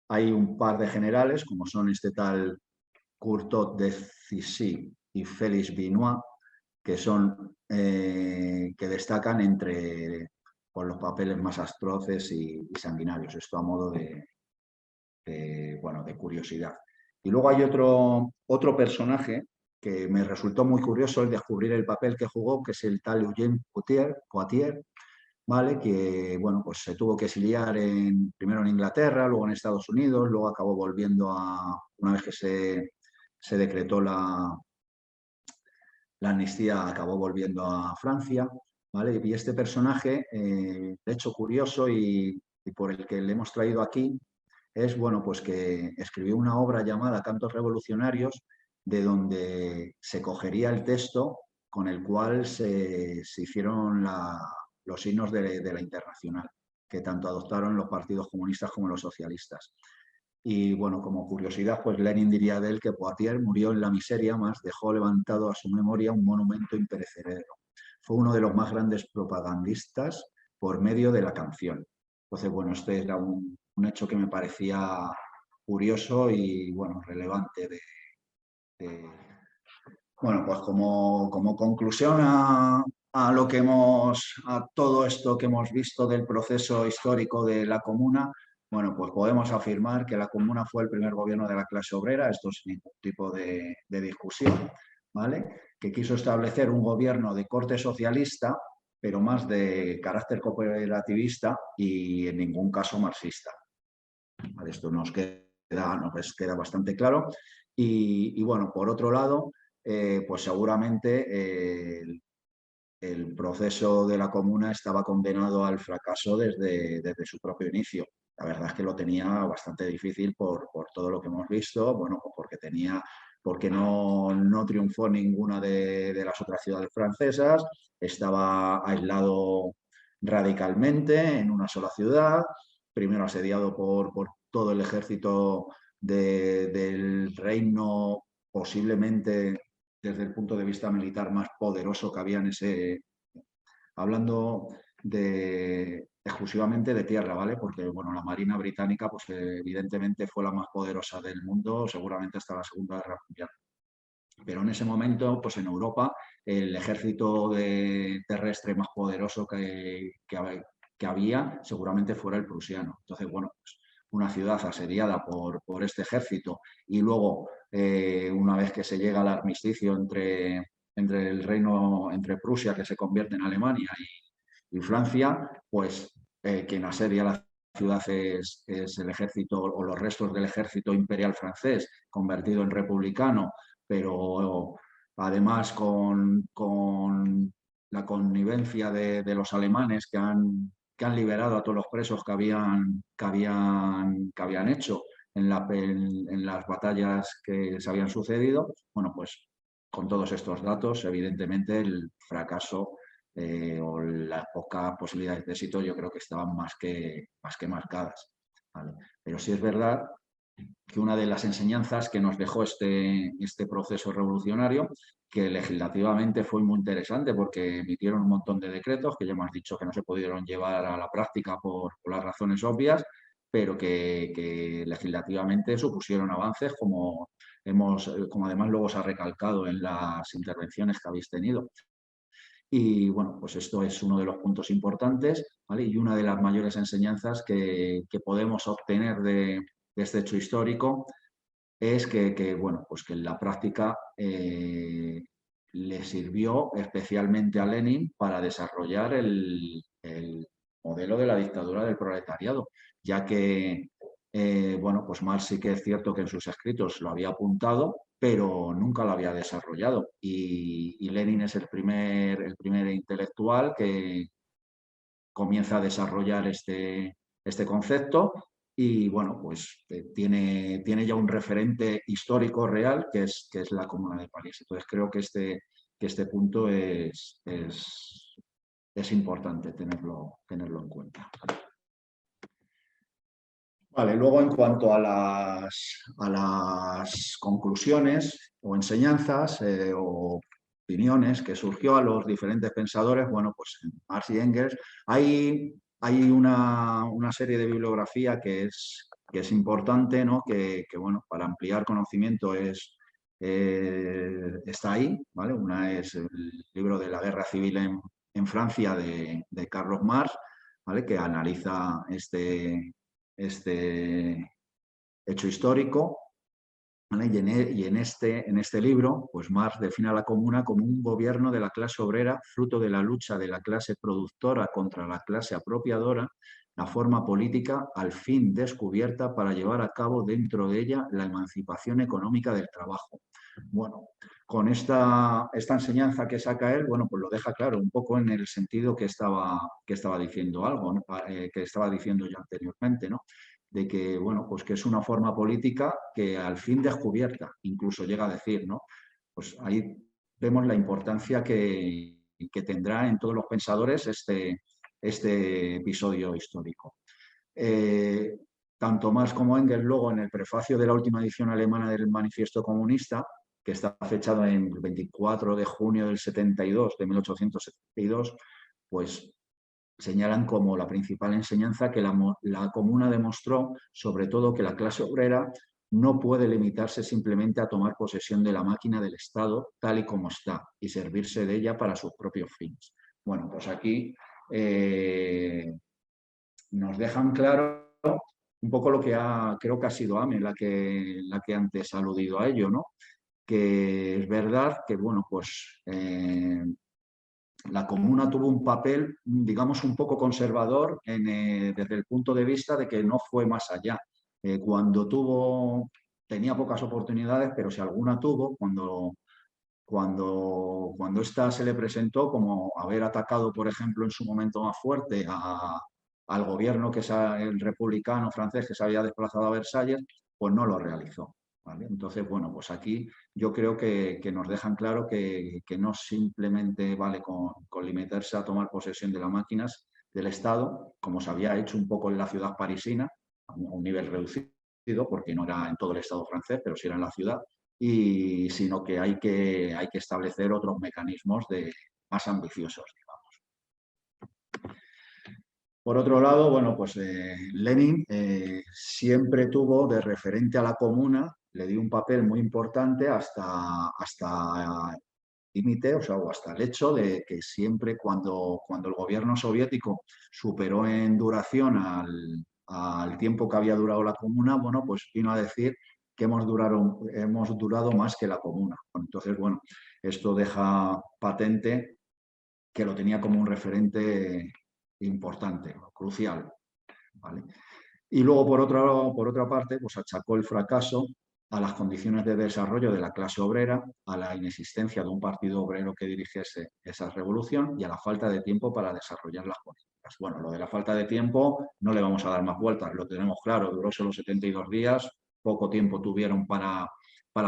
Hay un par de generales, como son este tal Courtot de Cissy y Félix Vinois, que destacan entre por los papeles más atroces y sanguinarios. Esto a modo de curiosidad. Y luego hay otro personaje que me resultó muy curioso el descubrir el papel que jugó, que es el tal Eugène Poitiers, ¿vale? Que bueno, pues se tuvo que exiliar primero en Inglaterra, luego en Estados Unidos, luego acabó volviendo una vez que se decretó la amnistía, acabó volviendo a Francia, ¿vale? Y este personaje, de hecho curioso y por el que le hemos traído aquí, es bueno, pues que escribió una obra llamada Cantos Revolucionarios, de donde se cogería el texto con el cual se hicieron los signos de la Internacional, que tanto adoptaron los partidos comunistas como los socialistas. Y bueno, como curiosidad, pues Lenin diría de él que Poitiers murió en la miseria, mas dejó levantado a su memoria un monumento imperecedero. Fue uno de los más grandes propagandistas por medio de la canción. Entonces, bueno, este era un hecho que me parecía curioso y, bueno, relevante bueno, pues como conclusión a todo esto que hemos visto del proceso histórico de la Comuna, bueno, pues podemos afirmar que la Comuna fue el primer gobierno de la clase obrera, esto sin ningún tipo de discusión, ¿vale? Que quiso establecer un gobierno de corte socialista, pero más de carácter cooperativista y en ningún caso marxista. ¿Vale? Esto nos queda bastante claro. Y bueno, por otro lado, pues seguramente el proceso de la Comuna estaba condenado al fracaso desde su propio inicio. La verdad es que lo tenía bastante difícil por todo lo que hemos visto, bueno, porque no triunfó ninguna de las otras ciudades francesas, estaba aislado radicalmente en una sola ciudad, primero asediado por todo el ejército del reino, posiblemente desde el punto de vista militar más poderoso que había hablando exclusivamente de tierra, ¿vale? Porque, bueno, la Marina Británica, pues evidentemente fue la más poderosa del mundo, seguramente hasta la Segunda Guerra Mundial. Pero en ese momento, pues en Europa, el ejército terrestre más poderoso que había, seguramente fuera el prusiano. Entonces, bueno, pues una ciudad asediada por este ejército y luego, una vez que se llega al armisticio entre entre Prusia, que se convierte en Alemania, y Francia, pues quien asedia la ciudad es el ejército o los restos del ejército imperial francés, convertido en republicano, pero además con la connivencia de los alemanes que han liberado a todos los presos que habían hecho en las batallas que se habían sucedido. Bueno, pues con todos estos datos, evidentemente el fracaso o las pocas posibilidades de éxito yo creo que estaban más que marcadas, ¿vale? Pero sí es verdad que una de las enseñanzas que nos dejó este proceso revolucionario, que legislativamente fue muy interesante porque emitieron un montón de decretos que ya hemos dicho que no se pudieron llevar a la práctica por las razones obvias, pero que legislativamente supusieron avances como además luego se ha recalcado en las intervenciones que habéis tenido. Y bueno, pues esto es uno de los puntos importantes, ¿vale? Y una de las mayores enseñanzas que podemos obtener de este hecho histórico es bueno, pues que en la práctica le sirvió especialmente a Lenin para desarrollar el modelo de la dictadura del proletariado, ya que bueno, pues Marx sí que es cierto que en sus escritos lo había apuntado, pero nunca lo había desarrollado. Y Lenin es el primer intelectual que comienza a desarrollar este concepto y, bueno, pues tiene ya un referente histórico real que es la Comuna de París. Entonces creo que este punto es importante tenerlo en cuenta. Vale, luego en cuanto a las conclusiones o enseñanzas o opiniones que surgió a los diferentes pensadores, bueno, pues en Marx y Engels hay una serie de bibliografía que es importante, ¿no? Bueno, para ampliar conocimiento está ahí, ¿vale? Una es el libro de la Guerra Civil en Francia de Carlos Marx, ¿vale? Que analiza este hecho histórico, ¿vale? Y en este libro, pues Marx define a la comuna como un gobierno de la clase obrera, fruto de la lucha de la clase productora contra la clase apropiadora, la forma política al fin descubierta para llevar a cabo dentro de ella la emancipación económica del trabajo. Bueno, con esta enseñanza que saca él, bueno, pues lo deja claro un poco en el sentido que estaba diciendo algo, ¿no? Que estaba diciendo yo anteriormente, ¿no? De que, bueno, pues que es una forma política que al fin descubierta, incluso llega a decir, ¿no? Pues ahí vemos la importancia que tendrá en todos los pensadores este episodio histórico. Eh, Tanto Marx como Engels luego en el prefacio de la última edición alemana del Manifiesto Comunista, que está fechado en el 24 de junio del 72, de 1872, pues señalan como la principal enseñanza que la Comuna demostró, sobre todo, que la clase obrera no puede limitarse simplemente a tomar posesión de la máquina del Estado tal y como está y servirse de ella para sus propios fines. Bueno, pues aquí nos dejan claro un poco lo que creo que ha sido Ame la que antes ha aludido a ello, ¿no? Que es verdad que, bueno, pues la Comuna tuvo un papel, digamos, un poco conservador desde el punto de vista de que no fue más allá. Tenía pocas oportunidades, pero si alguna tuvo, cuando esta se le presentó como haber atacado, por ejemplo, en su momento más fuerte al gobierno que es el republicano francés que se había desplazado a Versalles, pues no lo realizó. ¿Vale? Entonces, bueno, pues aquí yo creo que nos dejan claro que no simplemente vale con limitarse a tomar posesión de las máquinas del Estado, como se había hecho un poco en la ciudad parisina, a un nivel reducido, porque no era en todo el Estado francés, pero sí era en la ciudad, sino que hay que establecer otros mecanismos más ambiciosos, digamos. Por otro lado, bueno, pues Lenin siempre tuvo de referente a la comuna, le dio un papel muy importante hasta límite, o sea, o hasta el hecho de que siempre cuando el gobierno soviético superó en duración al tiempo que había durado la comuna, bueno, pues vino a decir que hemos durado más que la comuna. Entonces, bueno, esto deja patente que lo tenía como un referente importante, crucial. ¿Vale? Y luego, por otra parte, pues achacó el fracaso a las condiciones de desarrollo de la clase obrera, a la inexistencia de un partido obrero que dirigiese esa revolución y a la falta de tiempo para desarrollar las políticas. Bueno, lo de la falta de tiempo no le vamos a dar más vueltas, lo tenemos claro, duró solo 72 días, poco tiempo tuvieron para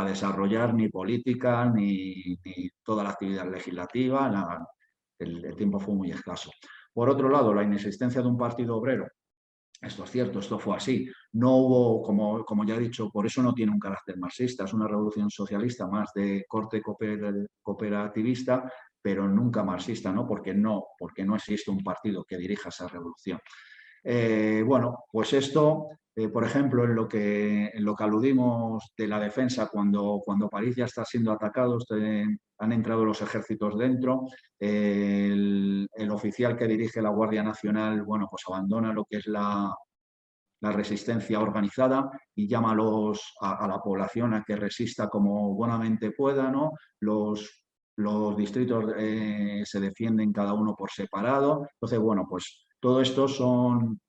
desarrollar ni política ni toda la actividad legislativa, el tiempo fue muy escaso. Por otro lado, la inexistencia de un partido obrero. Esto es cierto, esto fue así. No hubo, como ya he dicho, por eso no tiene un carácter marxista, es una revolución socialista más de corte cooperativista, pero nunca marxista, ¿no? Porque no existe un partido que dirija esa revolución. Bueno, pues esto, por ejemplo, en lo que aludimos de la defensa, cuando París ya está siendo atacado, han entrado los ejércitos dentro, el oficial que dirige la Guardia Nacional, bueno, pues abandona lo que es la resistencia organizada y llama a la población a que resista como buenamente pueda, ¿no? Los distritos se defienden cada uno por separado. Entonces, bueno, pues todo esto son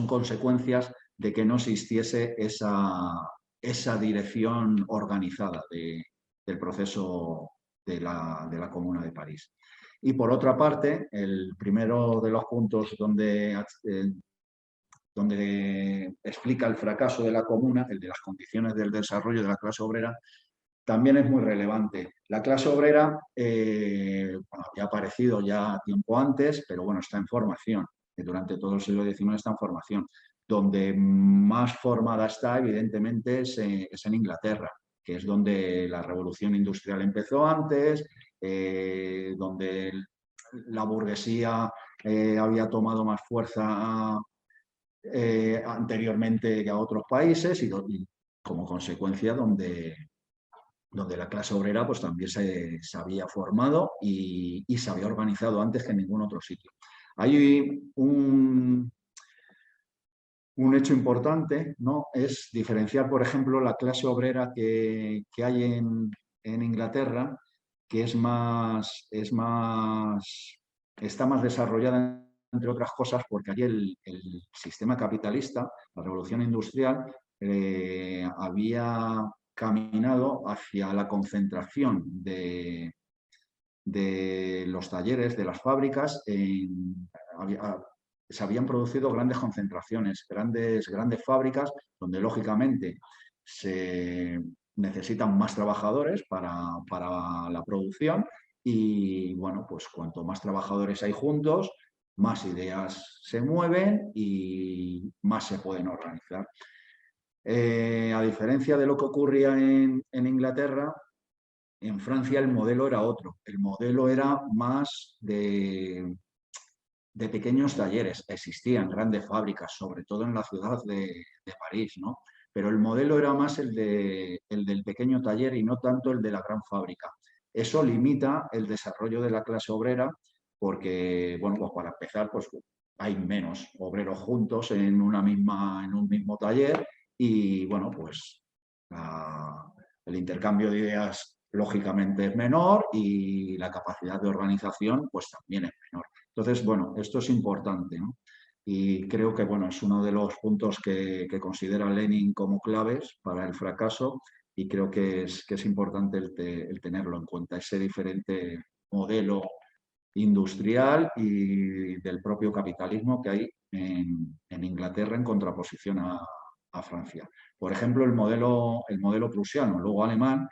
consecuencias de que no existiese esa dirección organizada del proceso de la Comuna de París. Y por otra parte, el primero de los puntos donde explica el fracaso de la comuna, el de las condiciones del desarrollo de la clase obrera, también es muy relevante. La clase obrera había aparecido ya tiempo antes, pero bueno, está en formación. Durante todo el siglo XIX está en formación. Donde más formada está, evidentemente, es en Inglaterra, que es donde la revolución industrial empezó antes, donde la burguesía había tomado más fuerza anteriormente que a otros países y como consecuencia donde la clase obrera pues también se había formado y se había organizado antes que en ningún otro sitio. Hay un hecho importante, ¿no? Es diferenciar, por ejemplo, la clase obrera que hay en Inglaterra, que está más desarrollada, entre otras cosas, porque allí el sistema capitalista, la revolución industrial, había caminado hacia la concentración de los talleres, de las fábricas, se habían producido grandes concentraciones, grandes fábricas, donde lógicamente se necesitan más trabajadores para la producción y bueno, pues cuanto más trabajadores hay juntos, más ideas se mueven y más se pueden organizar. A diferencia de lo que ocurría en Inglaterra, en Francia el modelo era otro. El modelo era más de pequeños talleres. Existían grandes fábricas, sobre todo en la ciudad de París, ¿no? Pero el modelo era más el del pequeño taller y no tanto el de la gran fábrica. Eso limita el desarrollo de la clase obrera porque, bueno, pues para empezar, pues hay menos obreros juntos en un mismo taller y, bueno, pues el intercambio de ideas lógicamente es menor y la capacidad de organización pues también es menor. Entonces, bueno, esto es importante, ¿no? Y creo que, bueno, es uno de los puntos que considera Lenin como claves para el fracaso y creo que es importante el tenerlo en cuenta, ese diferente modelo industrial y del propio capitalismo que hay en Inglaterra en contraposición a Francia. Por ejemplo, el modelo prusiano, luego alemán,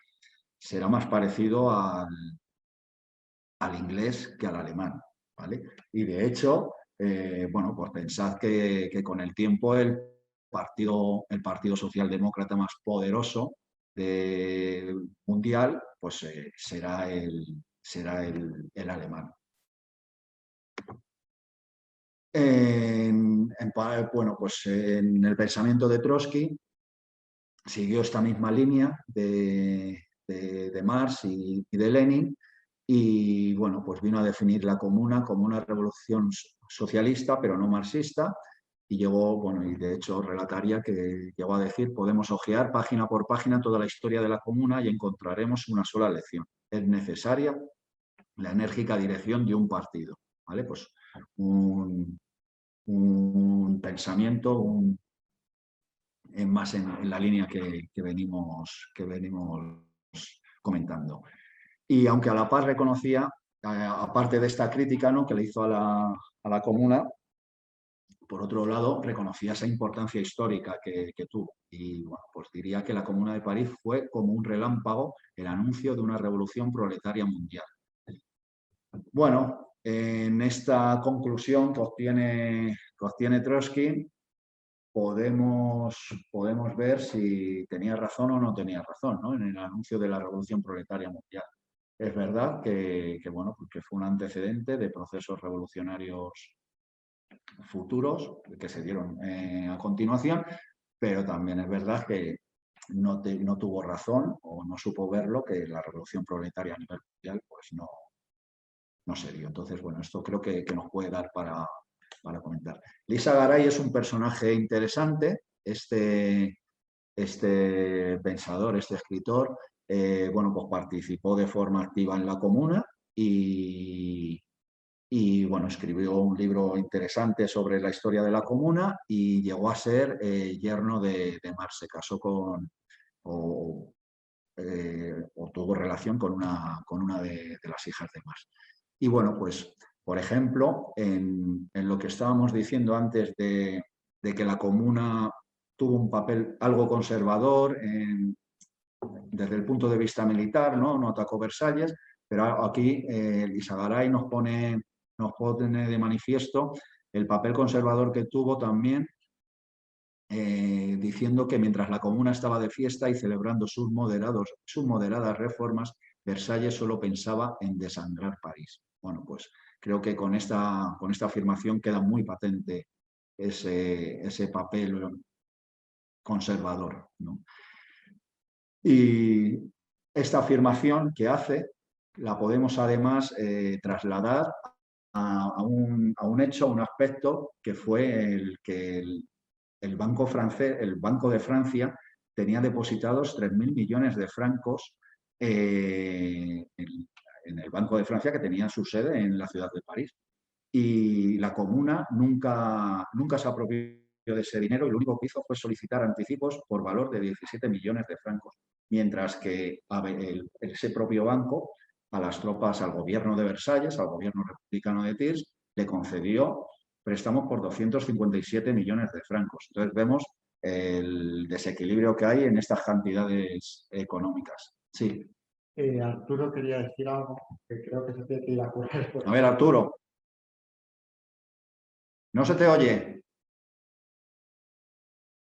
será más parecido al inglés que al alemán, ¿vale? Y de hecho, bueno, pues pensad que con el tiempo el partido socialdemócrata más poderoso mundial, pues será el alemán. Bueno, pues en el pensamiento de Trotsky siguió esta misma línea de Marx y de Lenin y bueno, pues vino a definir la comuna como una revolución socialista pero no marxista y llegó, bueno, y de hecho relataría que llegó a decir: podemos hojear página por página toda la historia de la comuna y encontraremos una sola lección: es necesaria la enérgica dirección de un partido, ¿vale? Pues un pensamiento más en la línea que venimos comentando. Y aunque a la par reconocía, aparte de esta crítica, ¿no?, que le hizo a la comuna, por otro lado, reconocía esa importancia histórica que tuvo. Y bueno, pues diría que la Comuna de París fue como un relámpago el anuncio de una revolución proletaria mundial. Bueno, en esta conclusión que obtiene Trotsky, podemos ver si tenía razón o no tenía razón, ¿no?, en el anuncio de la revolución proletaria mundial. Es verdad bueno, porque fue un antecedente de procesos revolucionarios futuros que se dieron a continuación, pero también es verdad que no tuvo razón o no supo verlo, que la revolución proletaria a nivel mundial pues no se dio. Entonces, bueno, esto creo que nos puede dar para comentar. Lisa Garay es un personaje interesante, este pensador, este escritor, bueno, pues participó de forma activa en la Comuna y bueno, escribió un libro interesante sobre la historia de la Comuna y llegó a ser yerno de Marx. Se casó o tuvo relación con una de las hijas de Marx. Y bueno, pues, por ejemplo, en lo que estábamos diciendo antes de que la Comuna tuvo un papel algo conservador desde el punto de vista militar, no atacó Versalles, pero aquí Lisa Garay nos pone de manifiesto el papel conservador que tuvo también diciendo que mientras la comuna estaba de fiesta y celebrando sus moderadas reformas, Versalles solo pensaba en desangrar París. Bueno, pues creo que con esta afirmación queda muy patente ese papel conservador, ¿no? Y esta afirmación que hace la podemos además trasladar a un hecho, a un aspecto que fue el que el Banco francés, el Banco de Francia tenía depositados 3.000 millones de francos en el Banco de Francia, que tenía su sede en la ciudad de París. Y la comuna nunca se apropió de ese dinero y lo único que hizo fue solicitar anticipos por valor de 17 millones de francos, mientras que ese propio banco a las tropas, al gobierno de Versalles, al gobierno republicano de Thiers, le concedió préstamos por 257 millones de francos. Entonces vemos el desequilibrio que hay en estas cantidades económicas. Sí. Arturo quería decir algo que creo que se tiene que ir a correr. A ver, Arturo. No se te oye.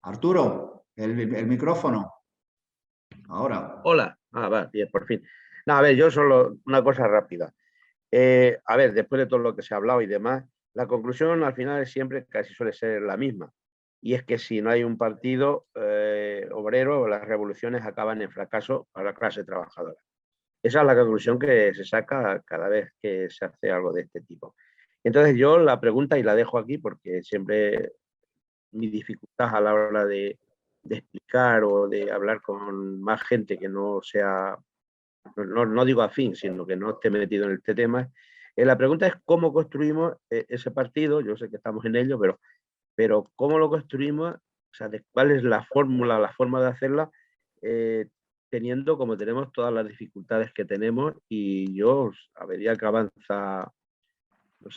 Arturo, el micrófono. Ahora. Hola. Va, bien, por fin. No, a ver, yo solo una cosa rápida. A ver, después de todo lo que se ha hablado y demás, la conclusión al final siempre casi suele ser la misma. Y es que si no hay un partido obrero, las revoluciones acaban en fracaso para la clase trabajadora. Esa es la conclusión que se saca cada vez que se hace algo de este tipo. Entonces yo la pregunta, y la dejo aquí porque siempre mi dificultad a la hora de explicar o de hablar con más gente que no sea, no digo afín, sino que no esté metido en este tema. La pregunta es cómo construimos ese partido. Yo sé que estamos en ello, pero cómo lo construimos, o sea, cuál es la fórmula, la forma de hacerla, teniendo como tenemos todas las dificultades que tenemos. Y yo, a medida que avanza, no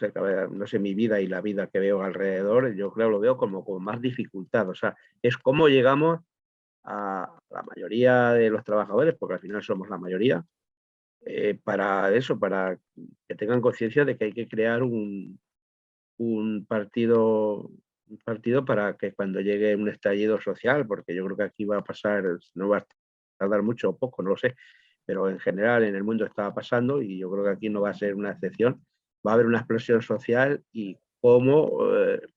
sé, mi vida y la vida que veo alrededor, yo creo lo veo como con más dificultad. O sea, es cómo llegamos a la mayoría de los trabajadores, porque al final somos la mayoría, para eso, para que tengan conciencia de que hay que crear un partido para que cuando llegue un estallido social, porque yo creo que aquí va a pasar, no va a tardar mucho o poco, no lo sé, pero en general en el mundo está pasando y yo creo que aquí no va a ser una excepción. Va a haber una explosión social y cómo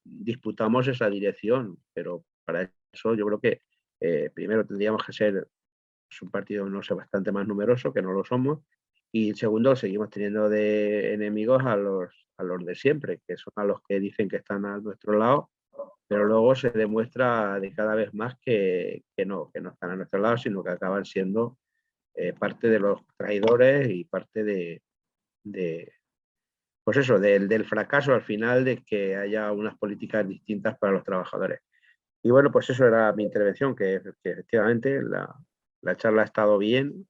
disputamos esa dirección, pero para eso yo creo que primero tendríamos que ser un partido, no sé, bastante más numeroso, que no lo somos, y segundo, seguimos teniendo de enemigos a los de siempre, que son a los que dicen que están a nuestro lado, pero luego se demuestra de cada vez más que no están a nuestro lado, sino que acaban siendo parte de los traidores y parte pues eso, del fracaso al final de que haya unas políticas distintas para los trabajadores. Y bueno, pues eso era mi intervención, que efectivamente la charla ha estado bien,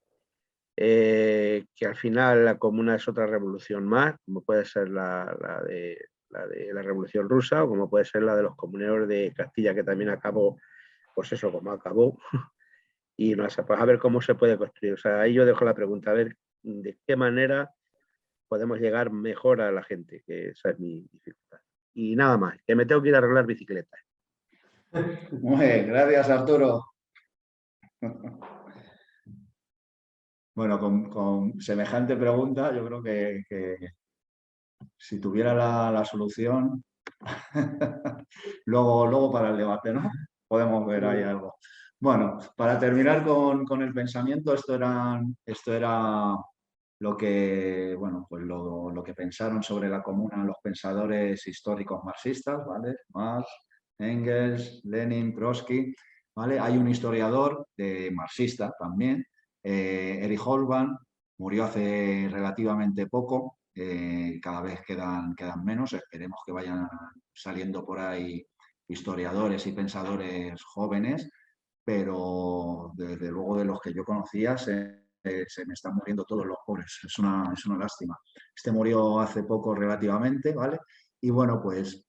que al final la comuna es otra revolución más, como puede ser la de la Revolución Rusa, o como puede ser la de los comuneros de Castilla, que también acabó, pues eso, como acabó. Y no sé, pues a ver cómo se puede construir. O sea, ahí yo dejo la pregunta, a ver de qué manera podemos llegar mejor a la gente, que esa es mi dificultad. Y nada más, que me tengo que ir a arreglar bicicletas. Muy bien, gracias, Arturo. Bueno, con semejante pregunta, yo creo que si tuviera la solución, luego para el debate, ¿no? Podemos ver ahí algo. Bueno, para terminar con el pensamiento, esto era lo que, bueno, pues lo que pensaron sobre la comuna los pensadores históricos marxistas, ¿vale? Marx, Engels, Lenin, Trotsky, ¿vale? Hay un historiador marxista también, Erich Hobsbawm, murió hace relativamente poco, cada vez quedan menos, esperemos que vayan saliendo por ahí historiadores y pensadores jóvenes, pero desde luego de los que yo conocía se me están muriendo todos los pobres, es una lástima. Este murió hace poco relativamente, ¿vale? Y bueno, pues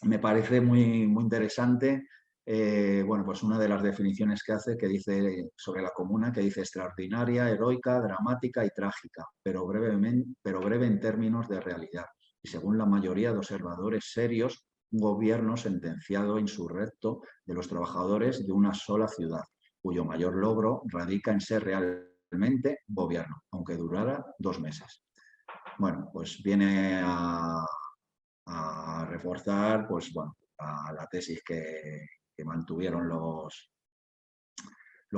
me parece muy, muy interesante, bueno, pues una de las definiciones que hace, que dice sobre la comuna, que dice extraordinaria, heroica, dramática y trágica, pero breve en términos de realidad. Y según la mayoría de observadores serios, gobierno sentenciado, insurrecto de los trabajadores de una sola ciudad, cuyo mayor logro radica en ser realmente gobierno, aunque durara 2 meses. Bueno, pues viene a reforzar, pues bueno, a la tesis que mantuvieron los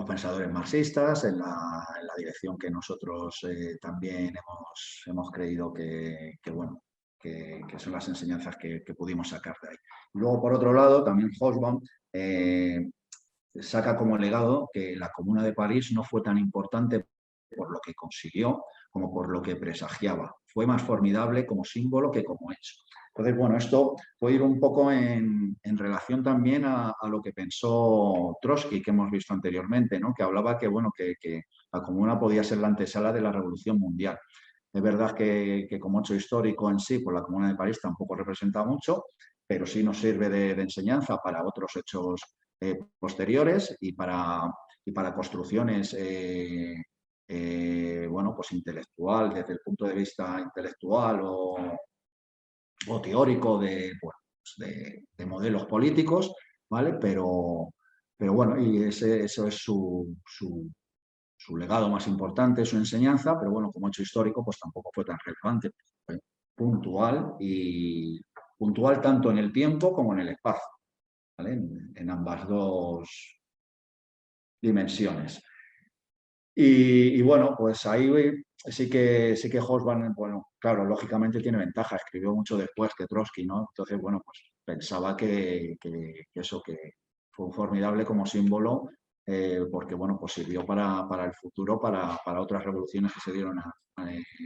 pensadores marxistas en la dirección que nosotros también hemos creído que son las enseñanzas que pudimos sacar de ahí. Luego, por otro lado, también Hobsbawm saca como legado que la Comuna de París no fue tan importante por lo que consiguió como por lo que presagiaba. Fue más formidable como símbolo que como hecho. Entonces, bueno, esto puede ir un poco en relación también a lo que pensó Trotsky, que hemos visto anteriormente, ¿no? Que hablaba que, bueno, que la Comuna podía ser la antesala de la Revolución Mundial. Es verdad que como hecho histórico en sí, pues la Comuna de París tampoco representa mucho, pero sí nos sirve de enseñanza para otros hechos posteriores y para construcciones bueno, pues intelectual, desde el punto de vista intelectual o teórico de modelos políticos, ¿vale? Pero bueno, y eso es su legado más importante, su enseñanza, pero bueno, como hecho histórico, pues tampoco fue tan relevante. Fue puntual tanto en el tiempo como en el espacio, ¿vale? En ambas dos dimensiones. Y bueno, pues ahí sí que Hobsbawm, bueno, claro, lógicamente tiene ventaja, escribió mucho después que Trotsky, ¿no? Entonces, bueno, pues pensaba que eso, que fue formidable como símbolo, porque, bueno, pues sirvió para el futuro, para otras revoluciones que se dieron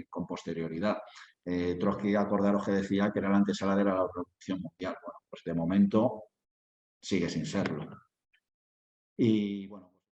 con posterioridad. Trotsky, acordaros que decía que era la antesala de la Revolución Mundial. Bueno, pues de momento sigue sin serlo. Y bueno,